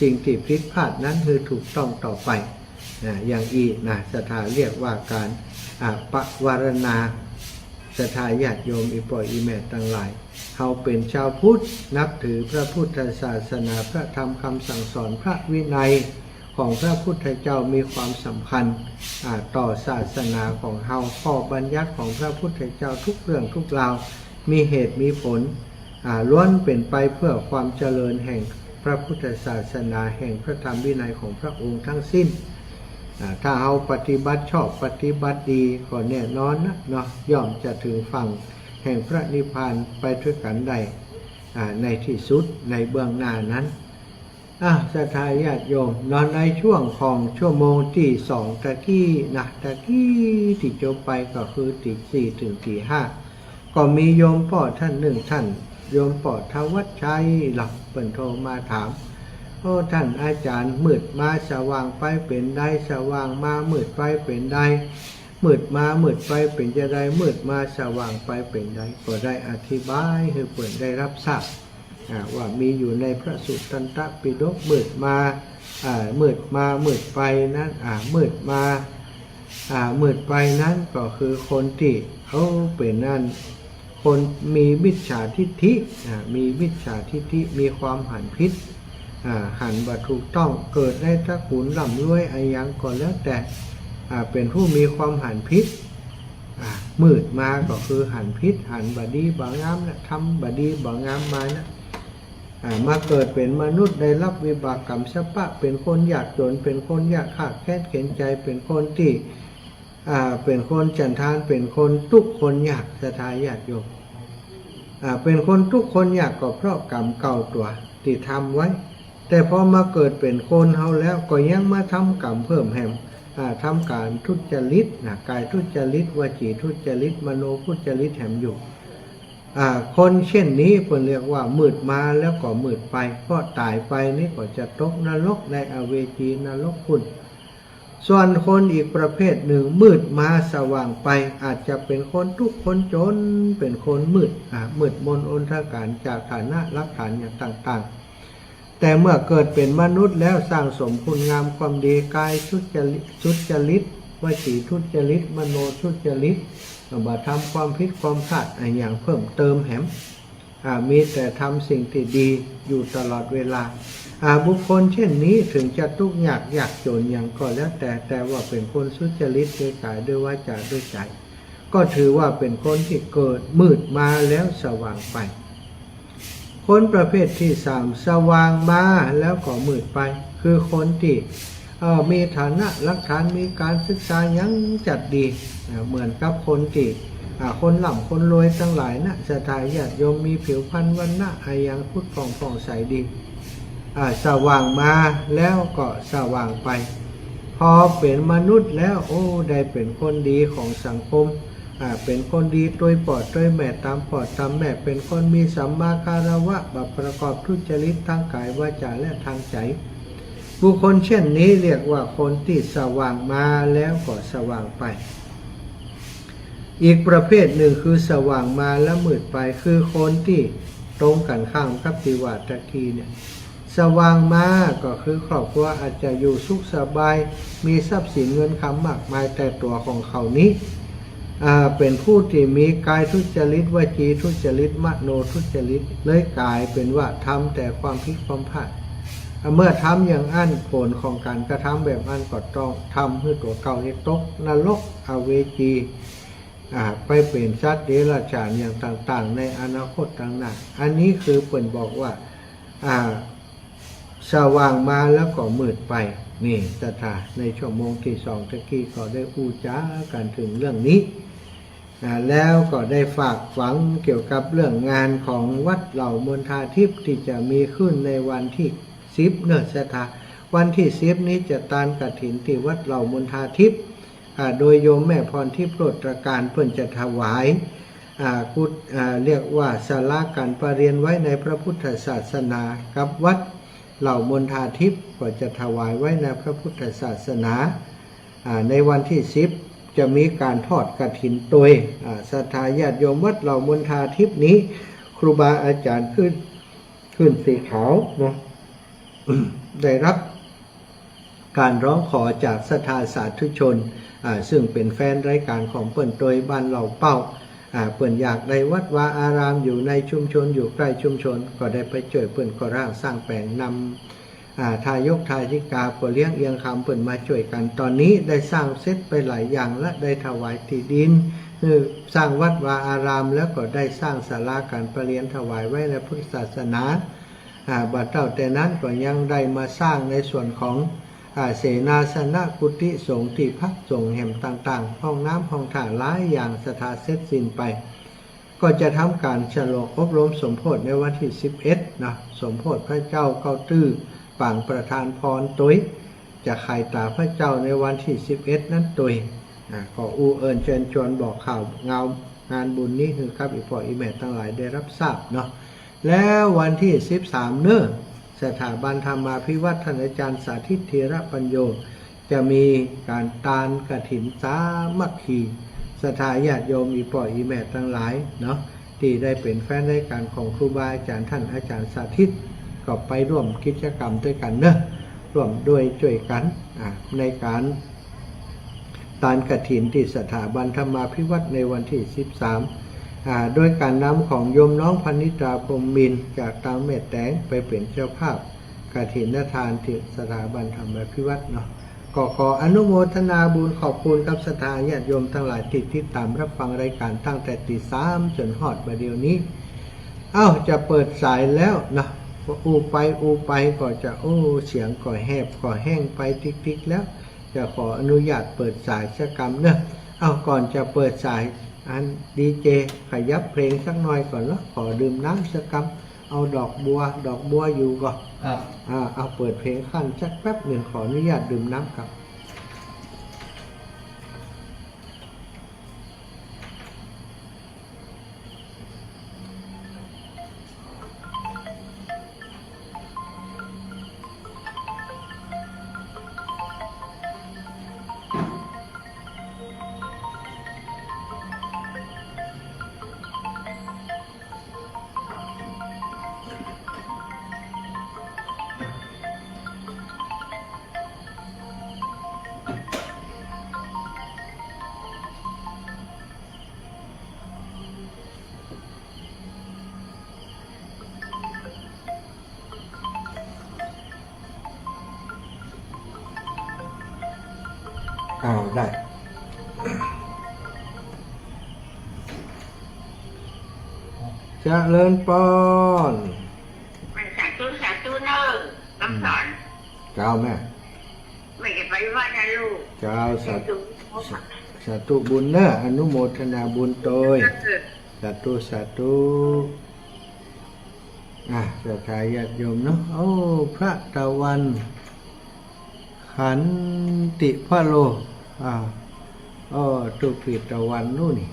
สิ่งที่ผิดพลาดนั้นคือถูกต้องต่อไปอย่างศรัทธาเรียกว่าการปวารณา ศรัทธาญาติโยมอีปอยอีแม่ทั้งหลายเฮาเป็นชาวพุทธนับถือพระพุทธศาสนาพระธรรมคำสั่งสอนพระวินัยของพระพุทธเจ้ามีความสำคัญต่อศาสนาของเฮาข้อบัญญัติของพระพุทธเจ้าทุกเรื่องทุกราวมีเหตุมีผลล้วนเป็นไปเพื่อความเจริญแห่งพระพุทธศาสนาแห่งพระธรรมวินัยของพระองค์ทั้งสิ้นถ้าเอาปฏิบัติชอบปฏิบัติดีก็แน่นอนนะเนาะย่อมจะถึงฝั่งแห่งพระนิพพานไปด้วยกันได้ในที่สุดในเบื้องหน้านั้นศรัทธาญาติโยมนอนในช่วงของชั่วโมงที่2ตะกี้ที่จบไปก็คือตี 4 ถึงตี 5ก็มีโยมพ่อท่านหนึ่งท่านโยมพ่อทวัชชัยหลับเปิ่นโทรมาถามโอ้ท่านอาจารย์มืดมาสว่างไปเป็นได้สว่างมามืดไปเป็นได้มืดมามืดไปเป็นจะได้มืดมาสว่างไปเป็นได้ก็ได้อธิบายให้เปิ่นได้รับทราบว่ามีอยู่ในพระสุตตันตปิฎกมืดมามืดไปนั้นมืดมามืดไปนั้นก็คือคนที่เขาเป็นนั่นคนมีมิจฉาทิฏฐิมีมิจฉาทิฏฐิมีความหันผิดหันบ่ถูกต้องเกิดในตระกูลร่ำรวยอะไรอย่างก็แล้วแต่เป็นผู้มีความหันผิดมืดมาก็คือหันผิดหันบดีบ่งามนะทำบดีบ่งามมานะมาเกิดเป็นมนุษย์ได้รับวิบากกรรมสปะเป็นคนยากจนเป็นคนยากขาดแค้นเข็นใจเป็นคนที่เป็นคนจันทานเป็นคนทุกคนยากศรัทธาญาติโยมเป็นคนทุกคนยากก็เพราะกรรมเก่าตัวที่ทำไว้แต่พอมาเกิดเป็นคนเฮาแล้วก็ยังมาทำกรรมเพิ่มแหมทำการทุจริตกายทุจริตวจีทุจริตมโนทุจริตแถมอยู่คนเช่นนี้เพิ่นเรียกว่ามืดมาแล้วก็มืดไปเพราะตายไปนี่ก็จะตกนรกในอเวจีนรกคุณส่วนคนอีกประเภทหนึ่งมืดมาสว่างไปอาจจะเป็นคนทุกข์คนจนเป็นคนมืดมนอนทการจากฐานะรักฐานอย่างต่างๆแต่เมื่อเกิดเป็นมนุษย์แล้วสร้างสมคุณงามความดีกายทุจริตวจีทุจริตมโนทุจริตบ่ทำความผิดความพลาดอย่างเพิ่มเติมแหมมีแต่ทำสิ่งที่ดีอยู่ตลอดเวลาบุคคลเช่นนี้ถึงจะทุกข์ยากจนอย่างก็แล้วแต่ว่าเป็นคนสุจริตด้วยกายด้วยวาจาด้วยใจก็ถือว่าเป็นคนที่เกิดมืดมาแล้วสว่างไปคนประเภทที่3สว่างมาแล้วก็มืดไปคือคนที่มีฐานะหลักฐานมีการศึกษายังจัดดีเหมือนกับคนที่คนหล่ำคนรวยทั้งหลายนะศรัทธาญาติโยมมีผิวพรรณวรรณะยังพุทธผ่องใสดีสว่างมาแล้วก็สว่างไปพอเป็นมนุษย์แล้วได้เป็นคนดีของสังคมเป็นคนดีโดยปอดโดยแม่ตามปอดตามแม่เป็นคนมีสัมมาคารวะประกอบทุจริตทางกายวาจาและทางใจบุคคลเช่นนี้เรียกว่าคนที่สว่างมาแล้วก็สว่างไปอีกประเภทหนึ่งคือสว่างมาแล้วมืดไปคือคนที่ตรงกันข้ามกับที่ว่าตะกี้เนี่ยสว่างมาก็คือครอบครัวอาจจะอยู่สุขสบายมีทรัพย์สินเงินคำมากมายแต่ตัวของเขานี้เป็นผู้ที่มีกายทุจริตวจีทุจริตมโนทุจริตเลยกลายเป็นว่าทำแต่ความผิดความพลาดเมื่อทำอย่างอันผลของการกระทำแบบอันก็ต้องทำให้ตัวเก่าให้ตกนรกอเวจีไปเป็นสัตว์เดรัจฉานอย่างต่างๆในอนาคตต่างหน้าอันนี้คือเปิ่นบอกว่าสว่างมาแล้วก็มืดไปนี่ศรัทธาในชั่วโมงที่2ตะกี้ก็ได้พูดจากันถึงเรื่องนี้แล้วก็ได้ฝากฝังเกี่ยวกับเรื่องงานของวัดเหล่ามณฑาทิพย์ที่จะมีขึ้นในวันที่10เนศรัทธาวันที่10นี้จะตานกฐินที่วัดเหล่ามณฑาทิพย์โดยโยมแม่พรทิพย์โปรดตรการเพิ่นจะถวายเรียกว่าศาลาการประเรียนไว้ในพระพุทธศาสนากับวัดเหล่ามณฑาทิพย์ก็จะถวายไว้ในพระพุทธศาสนาในวันที่10จะมีการทอดกฐินโดยศรัทธาญาติโยมวัดเหล่ามณฑาทิพย์นี้ครูบาอาจารย์ขึ้นสีขาวเนาะ ได้รับการร้องขอจากศรัทธาสาธุชนซึ่งเป็นแฟนรายการของเปิ้นโดยบ้านเหล่าเป้า เปิ่นอยากได้วัดวาอารามอยู่ในชุมชนอยู่ใกล้ชุมชนก็ได้ไปเจอเปิ่นก็ร่างสร้างแปลงนำทายกทายิกาปเลี้ยงเอียงคำเปิ่นมาช่วยกันตอนนี้ได้สร้างเสร็จไปหลายอย่างและได้ถวายที่ดินสร้างวัดวาอารามแล้วก็ได้สร้างศาลาการประเรียนถวายไว้ในพุทธศาสนาบัดเจ้าแต่นั้นก็ยังได้มาสร้างในส่วนของเสนาสนะกุฏิสงฆ์ที่พักสงฆ์แห่งต่างๆห้องน้ำห้องท่าหลายอย่างสถานเสร็จสิ้นไปก็จะทำการฉลองอบรมสมโภชในวันที่11นะสมโภชพระเจ้าเก้าตื้อปางประธานพรตุยจะไข่ตาพระเจ้าในวันที่11นั้นตุยก็เอิญเชิญชวนบอกข่าวงานบุญนี้คือครับอีพ่ออีแม่ทั้งหลายได้รับทราบเนาะแล้ววันที่13เนื้อสถาบันธรรมาภิวัฒน์ท่านอาจารย์สาธิตเทระปัญโยจะมีการตานกฐินสามัคคีศรัทธาญาติโยมอีพ่ออีแม่ทั้งหลายเนาะที่ได้เป็นแฟนรายการของครูบาอาจารย์ท่านอาจารย์สาธิตก็ไปร่วมกิจกรรมด้วยกันเนอะร่วมด้วยช่วยกันในการตานกฐินที่สถาบันธรรมาภิวัฒน์ในวันที่13โดยการนำของโยมน้องพนิตาพรหมมินทร์จากตางแม่แตงไปเป็นเจ้าภาพกฐินทานที่สถาบันธรรมาภิวัฒน์เนาะก็ขออนุโมทนาบุญขอบคุณกับศรัทธาญาติโยมทั้งหลายที่ติดตามรับฟังรายการตั้งแต่ตี 3จนฮอดมาเดี๋ยวนี้จะเปิดสายแล้วนะอูไปก็จะเสียงก็แหบก็แห้งไปติ๊กๆแล้วจะขออนุญาตเปิดสายสักกรรมเนอะก่อนจะเปิดสายดีเจขยับเพลงสักหน่อยก่อนแล้วขอดื่มน้ำสักกำเอาดอกบัวอยู่ก่อนเอาเปิดเพลงขั้นสักแป๊บหนึ่งขออนุญาตดื่มน้ำครับได้เจริญปอนสาธุเนอะคำสอนเจ้าแม่ไม่จะไปว่านะลูกเจ้าสาธุบุญเนอะอนุโมทนาบุญโตยสาธุศรัทธาญาติโยมเนาะพระตะวันขันติพะโลตุปิตะวันนู่นนี่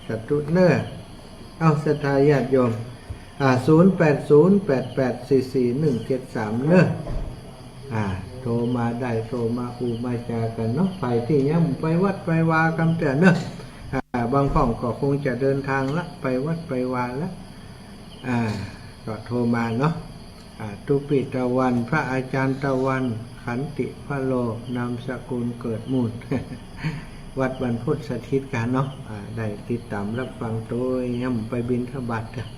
สัตุเนอศรัทธาญาติโยม0808844173เนอะโทรมาได้โทรมามาจากันเนาะไปที่ย่ำไปวัดไปวากันแต่เนอะบางข้องก็คงจะเดินทางละไปวัดไปวาละก็โทรมาเนาะตุปิตะวันพระอาจารย์ตะวันขันติพะโลนามสกุลเกิดมูล วัดบรรพุทธสถิตกันเนาะได้ติดตามรับฟังโดยย่ำไปบิณฑบาตกัน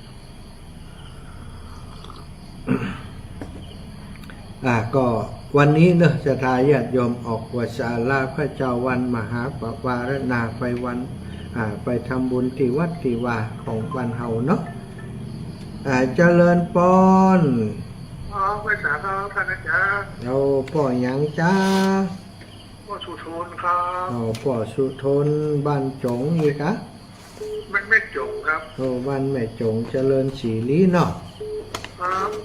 ก็วันนี้เนอะศรัทธาญาติโยมออกวสาลาพระเจ้าวันมหาปวารณาไปวันไปทำบุญที่วัดที่วาของวันเฮาเนาะเจริญปอนไปสาธุท่านอาจารย์เราป่อหยังจ้าพ่อสุทนครับป่อสุทนบ้านจงอีกะมันไม่จงครับบ้านแม่จงเจริญศรีลีเนาะ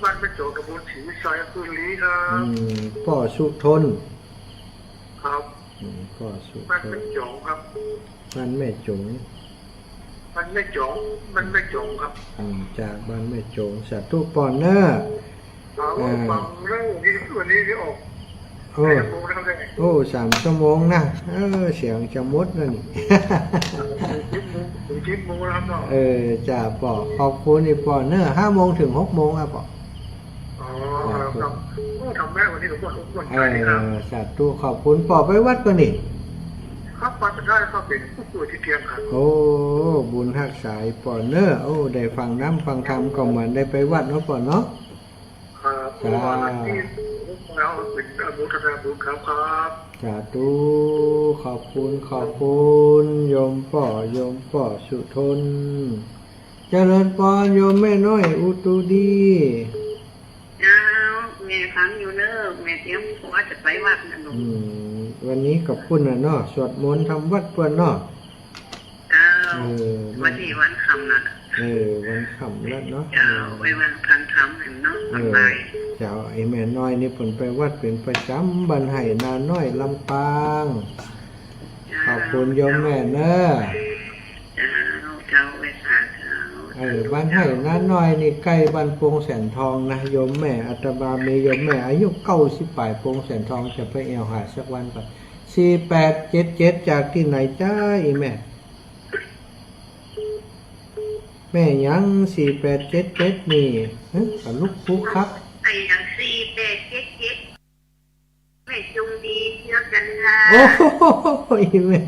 บ้านไม่จงตำบลศรีวิชัยอำเภอลีครับป่อสุทนครับป่อสุทนบ้านไม่จงครับบ้านแม่จงมันไม่จงครับจากบ้านแม่จงสาธุปอนเนอร์ฟังเรื่องนี้วันนี้ที่ออก3 ชั่วโมงนะเสียงจะมดนั่นจิ๊บโมงแล้วเนาะจ่าปอขอบคุณอีปอเนอร์5 โมงถึง 6 โมงปอครับทำแม่วันนี้หลวงพ่อทุกคนใจครับสาธุขอบคุณปอไปวัดก่อนนี่ค ครับมาสุดท้ายก็เป็นผู้ป่วยที่เตียงครับ โอ้บุญฮักสายปอเนอร์โอ้ได้ฟังน้ำฟังธรรมก็เหมือนได้ไปวัดเนาะปอเนาะ ครับเมื่อวานที่เราเป็นอนุทนาบุญครับครับ สาธุขอบคุณโยมป่อสุทนเจริญพรโยมแม่น้อยอุตุดี เจ้าแม่ฟังอยู่เนอะแม่เตรียมตัวจะไปวัดนะหนู วันนี้กับคุณนะเนาะสวดมนต์ทำวัดเพื่อนเนาะ เจ้า เออ วันที่วันคำนะ วันค่ำแล้วเนาะ เจ้าไว้วันพันคำเห็นเนาะสบาย เจ้าไอ้แม่น้อยนี่ผลไปวัดเป็นประจำบันไห้นาน้อยลำปางขอบคุณโยมแม่เนอะ เจ้าเวสาเจ้า บ้านไห้นาน้อยนี่ใกล้บ้านโปงแสนทองนะโยมแม่อาตมามีโยมแม่อายุ90ปลายโปงแสนทองจะไปแอวหาสักวันก่อน4877จากที่ไหนจ้าอีแม่แม่ยัง4877นี่กับลูกปุ๊กครับ ไอ้ยัง4877แม่จุงดีเชื่อกันค่ะ โอ้โหอีแม่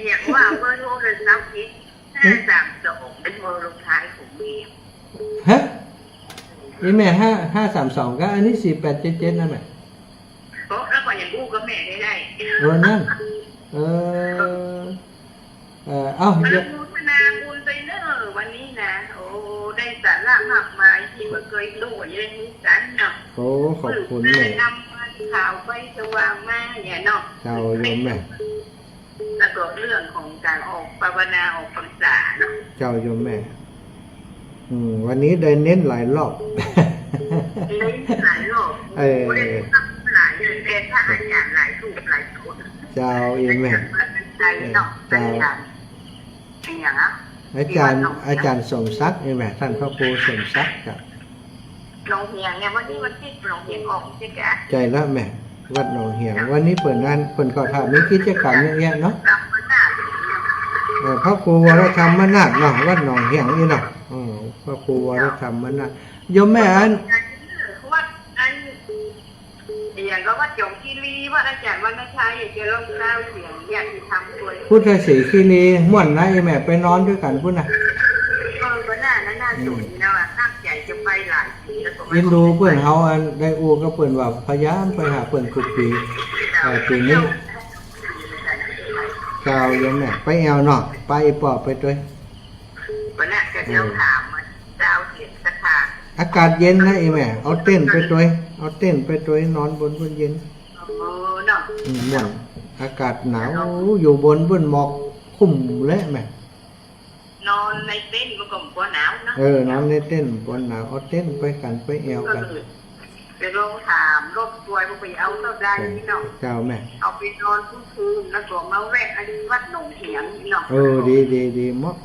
เรียกว่าเบอร์โทรศัพท์ที่532เป็นเบอร์ลงท้ายของแม่ ฮะอีแม่5532ก็อันนี้4877นะแม่ เพราะแล้วก็ยังกู้กับแม่ได้ นั่นเอ้า อ เดี๋ นุ ยว โมทนาบุญไปเนอะวันนี้นะโอ้ได้สาระมากมายที่ไม่เคยรู้อย่างนี้กันเนาะ โอ้ขอบคุณ แม่ แม่ นำข่าวไปสว่างมาเนี่ยเนาะ เจ้าโยมแม่ แล้วก็เรื่องของการออกภาวนาออกพรรษาเนาะ เจ้าโยมแม่ วันนี้ได้เน้นหลายรอบ เล่นหลายรอบโอ้ได้ทำหลายเดือนแต่ถ้าอาจารย์หลายถูกหลายคน เจ้าอีแม่ ใจเนาะใจอย่างอย่างอ่ะ อาจารย์สมศักดิ์อีแม่ท่านพระครูสมศักดิ์ครับ น้องเฮียงเนี่ยวันนี้วันที่น้องเฮียงออกใช่ไหม ใจแล้วแม่วัดหนองเหียงวันนี้เปิดงานเปิดก่อถามมีกิจกรรมเยอะแยะเนาะ รับมาหน้า พระครูวรธรรมนาถเนาะวัดหนองเหียงนี่เนาะพระครูวรธรรมนาถโยมแม่อัน วัดอันอย่างก็วัดจงคีรีวัดอาจารย์วันชัยจะลงเล่าเสียงอยากที่ทำตัว พุทธศรีคีรีม่วนนะไอ้แม่ไปนอนด้วยกันพุ่นน่ะ ก็น่าสุดนะว่าตั้งใจจะไปหลายปีแล้วก็ ยินดูเพื่อนเฮาอันได้อูก็เพื่อนว่าพยายามไปหาเพื่อนทุกปีปีนี้เจ้าโยมแม่ไปแอวเนาะไปปอบไปด้วย ก็น่าจะเดี๋ยวถามมันเจ้าเสียงสักทาง อากาศเย็นนะไอ้แม่เอาเต้นไปด้วยเอาเต้นไปด้วยนอนบนเย็น เนาะ ม่วนอากาศหนาวอยู่บนหมอกคุ้มและแม่ นอนในเต็นท์มันก็บ่หนาวเนาะ นอนในเต้นบนหนาวเอาเต้นไปกันไปแอว ก็ กัน เลยไปลงถามรบกวนไปเอาเท่าใดเนาะ เจ้าแม่ เอาไปนอนทุกคืนแล้วก็มาแวะอันวัดหนองเหียงเนาะ ดีเหมาะ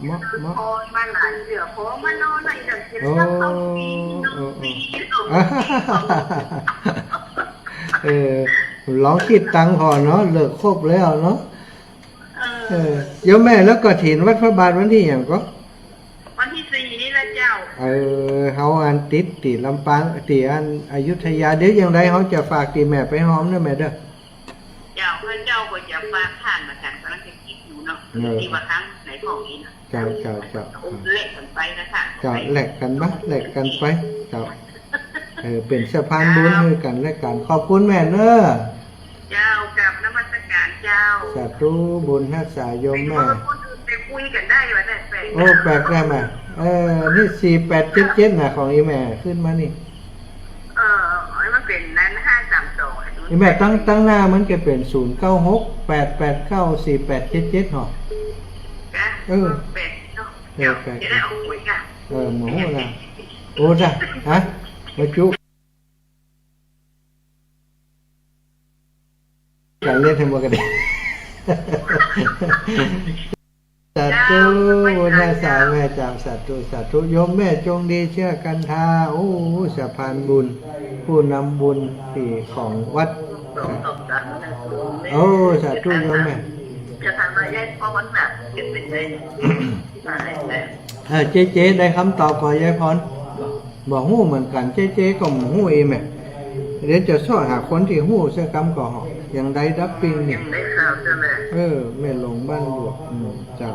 พอมาหลายเสือพอมานอนในเดือนเดือนเข้าปีนอนปีร้องคิดตังพอเนาะเลิกครบแล้วเนาะโยมแม่แล้วก็ถิ่นวัดพระบาทวันที่อย่างก็ วันที่4นี่ละเจ้า เฮาอันติดลำปางติอันอยุธยาเดี๋ยวอย่างไรเฮาจะฝากตีแม่ไปหอมเด้อแม่เด้อ เจ้าพระเจ้าก็จะฝากผ่านมากันกำลังจะคิดอยู่เนาะที่ว่าครั้งไหนของนี้นะ เจ้า เละกันไปนะคะ เจ้าแหลกกันบ้าแหลกกันไปเจ้าเป็นสะพานบุญให้กันและกันขอบคุณแม่เด้อ เจ้ากับนมัสการเจ้า สาธุบุญรักษาโยมแม่ คนอื่นไปคุยกันได้ว่าแต่แปลก โอ้แปลกได้ไหมนี่4877นะของอีแม่ขึ้นมานี่ มันเป็นนั้น532 อีแม่ตั้งหน้ามันจะเป็น0968894877หรอ จ้ะเป็ดเนาะเดี๋ยวจะได้เอาหวยกัน หมูนะโอ้จ้ะฮะมาจุกันเล่นให้หมดกันดิสาธุบุญรักษาแม่จางสาธุโยมแม่จงดีเชื่อกันทาโอ้สะพานบุญผู้นำบุญที่ของวัดโอ้สาธุโยมแม่ จะทำอะไรเพราะมันแบบเป็นเลย เจ๊ได้คำตอบขอยายพรบอกหู้เหมือนกันเจ๊ก็หู้เองแม่เดี๋ยวจะสอนหาคนที่หู้เสื้อกำก่อหอก อย่างใดดับปิง ยั เนี่ย งได้ข่าวใช่ไหม แม่หลงบ้านบวกเจ้า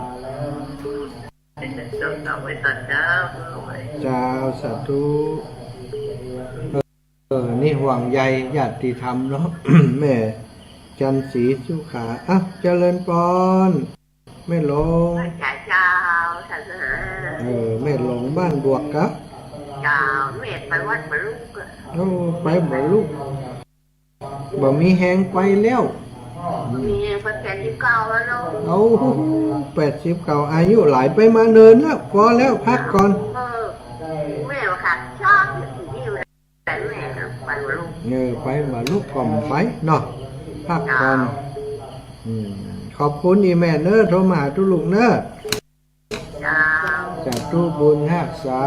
เป็นเจ้าสาวไว้ตัดเจ้าไว้ เจ้าสาธุนี่ห่วงใยญาติธรรมเนาะ แม่จันศรีสุขาอ่ะเจริญปอนแม่หลง เจ้าสาธุ แม่หลงบ้านบวกครับ เจ้าแม่ไปวัดมาลูก ไปบ่ลูกบ่มีแหงไปแล้ว มีคนแก่ที่เก่าแล้วเนาะ เอา80เก่าอายุหลายไปมาเนินแล้วพอแล้วพักก่อน แม่ค่ะชอบที่อยู่แต่แม่ไปมาลูก ไปบ่ลูกก่อมไปเนาะพักก่อนขอบคุณอีแม่เนอะโทรมาหาทุกลูกเนอะ เจ้า จากทุบุญรักษา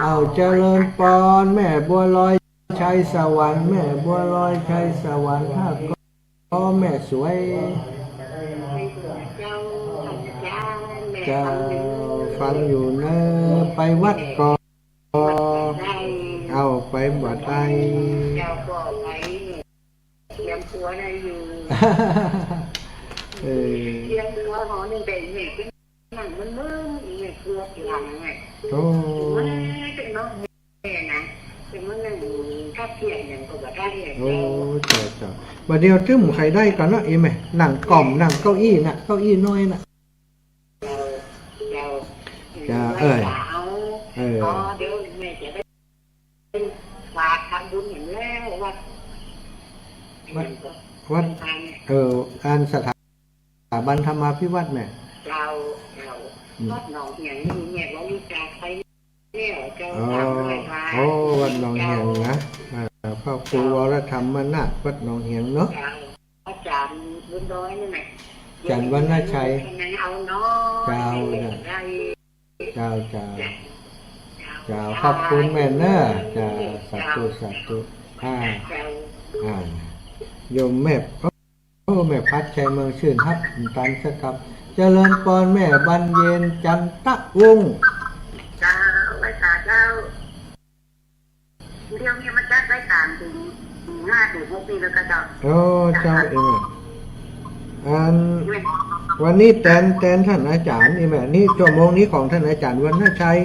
เอาเจริญปอนแม่บัวลอยชัยสวรรค์แม่บัวลอยชัยสวรรค์ถ้าก็แม่สวย เจ้าแม่ จะฟังอยู่เนอะไปวัดก่อนเอาไปบัดใด เจ้าก็ไปเตรียมตัวได้อยู่ เออ เตรียมตัวหอหนึ่งเป็นเนี่ยเป็นหนังมันมึนอีกเนี่ยคือหลังไง โอ้ มันเป็นน้องแม่นะเป็นมันนั่งถ้าเปลี่ยนอย่างก็แบบได้อย่าง โอ้ เดียว เจ้าบัดเดียวทึ่มใครได้ก่อนเนาะอีแม่นั่งกล่อมนั่งเก้าอี้น่ะเก้าอี้น้อยน่ะ เจ้าเดี๋ยวแม่จะได้ฝากทำบุญอย่างแล้ววัด วัดอันสถาบันธรรมาภิวัตน์แม่ เราวัดหนองเหียงนี่เนี่ยเรามีการใช้เนี่ยเจ้า อ๋อ ทำอะไรมา โอ้วัดหนองเหียงนะพระครูวรธรรมนาถวัดหนองเหียงเนาะ อาจารย์บุญน้อยนี่แหละ อาจารย์วรรณชัย เอาเนาะ เจ้าขอบคุณแม่เนอะจ้าสาธุโยมแม่แม่พัดชัยเมืองชื่นฮับตันสกับเจริญปอนแม่บรรเย็นจันตะวงศ์ เจ้าไว้ตาเจ้าเดี๋ยวนี้มันจะได้ตามถึง5 ถึง 6 ปีแล้วก็เจ้า โอ้เจ้าเองวันนี้แตนท่านอาจารย์นี่แม่นี่ชั่วโมงนี้ของท่านอาจารย์วรรณชัย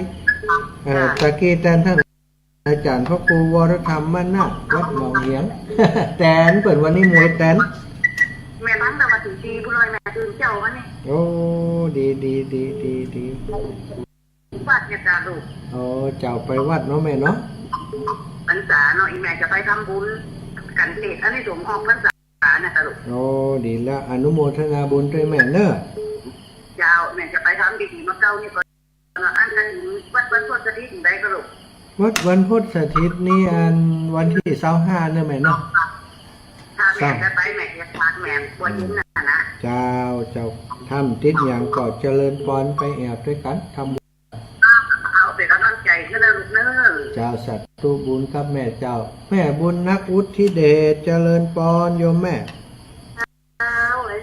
ตะกี้แตนท่านอาจารย์พระครูวรธรรมนาถวัดหนองเหียง แตนเปิดวันนี้มวยแตน แม่บ้านเรามาถึง4 ผู้ลอยแม่ตื่นเจ้าวันนี้ โอ้ดี วัดเนี่ยจ้าลูก โอ้เจ้าไปวัดเนาะแม่เนาะ พรรษาเนาะอีแม่จะไปทำบุญกันเทศอันนี้สมออกพรรษานะจ้าลูก โอ้ดีแล้วอนุโมทนาบุญด้วยแม่เนอะ เจ้าแม่จะไปทำดีๆมาเก้านี่ก่อนอันกันวัดพุทธทิศได้ก็ลูก วัดวันพุธสถิตนี่วันที่25เนอะแม่เนาะ ถ้าแม่จะไปแม่จะพาแม่บัวยิ้มนะ เจ้าทำติดอย่างก็เจริญปอนไปแอบด้วยกันทำบุญ เอาเป็นกำลังใจขึ้นนะลูกเนอะ เจ้าสัตว์ตุบุญครับแม่เจ้า แม่บุญนักอุทิเดชเจริญปอนโยมแม่ เจ้าไอ้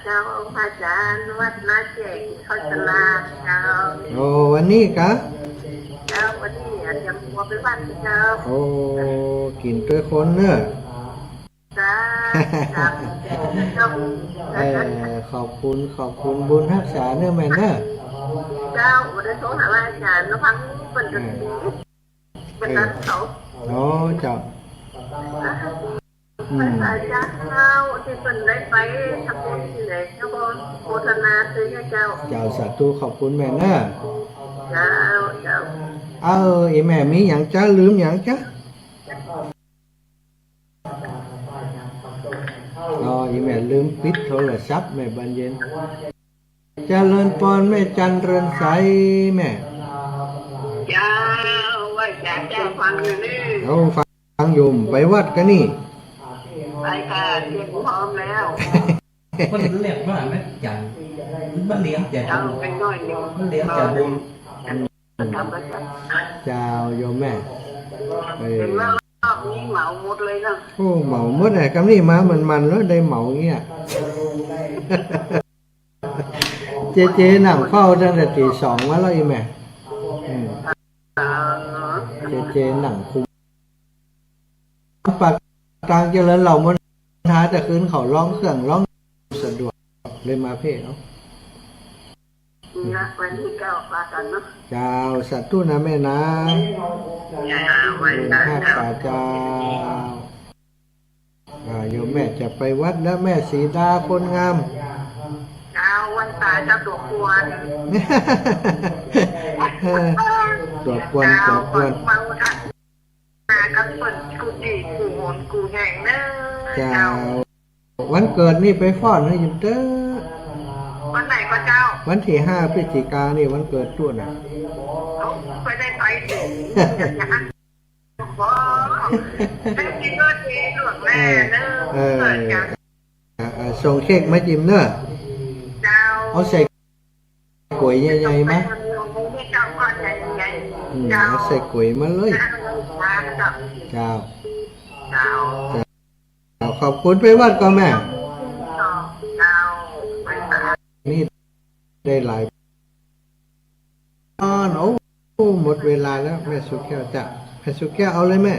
เจ้าพระอาจารย์วัดนาเจกเขาจะลาเจ้า โอ้วันนี้กะ เจ้าวันนี้จะมัวไปบ้านเจ้า โอ้กินด้วยคนเนอะ เจ้าขอบคุณบุญรักษาเนอะแม่เนอะ เจ้าวันนี้โทรหาอาจารย์แล้วพังเป็นกันเป็นนั้นเขา โอ้เจ้า อาจารย์เจ้าที่เป็นได้ไปทำบุญที่ไหนเจ้าบนโฆษณาซื้อให้เจ้า เจ้าสาธุขอบคุณแม่เนอะ เจ้า อีแม่มีอย่างจ้าลืมอย่างจ้าอีแม่ลืมปิดโทรศัพท์แม่บรรเย็นเจริญปอนแม่จันเรือนใสแม่ เจ้าว่าเจ้าฟังอยู่นี่ เอาฟังอยู่ไปวัดกันนี่ ไปค่ะเรียนพร้อมแล้ว มันเรียกว่าแม่จันมันเลี้ยงจะ เจ้าเป็นน้อยอยู่ มันเลี้ยงจะบุญ ทำประจำ เจ้าโยมแม่เป็นว่ารอบนี้เหมาหมดเลยนะ โอ้เหมาเมื่อไหร่กับนี่มามันแล้วได้เหมาเงี้ย เจหนังเข้าตั้งแต่ตี 2มาแล้วอีแม่เจหนังคุมปากกลางเจริญเหล่ามน ท้าแต่คืนเขาร้องเครื่องร้องสะดวกเลยมาเพ่เนาะ นะวันที่เก้าปากันเนาะ เจ้าสัตว์ตู้นะแม่นะ วัน เดิน นั้น ข้าป่าเจ้าโยมแม่จะไปวัดแล้วแม่สีดาคนงาม เช้าวันตายเจ้าตัวควร ตัวกวนตัวกวน เมาทักมากับเปิดกูดีกูโหนกูแห่งเด้อ เจ้าวันเกิดนี่ไปฟ้อนให้ยิมเด้อ วันไหนก็เจ้า วันที่5 พฤศจิกายนนี่วันเกิดตัวน่ะ เขาไปได้ไปถึงอย่างบอกให้กินก็เทหลวงแม่เด้อเปิดกัน ส่งเค้กมาจิมเนอะ เจ้า เอาใส่ก๋วยใหญ่ๆไหม ไม่เจ้าก่อนใหญ่ๆเจ้า เอาใส่ก๋วยมาเลย เจ้า เจ้า เจ้า ขอบคุณไปวัดก่อนแม่ เจ้าไปตา นี่ได้หลายโอ้หมดเวลาแล้วแม่สุแก้วจ้ะแม่สุแก้วเอาเลยแม่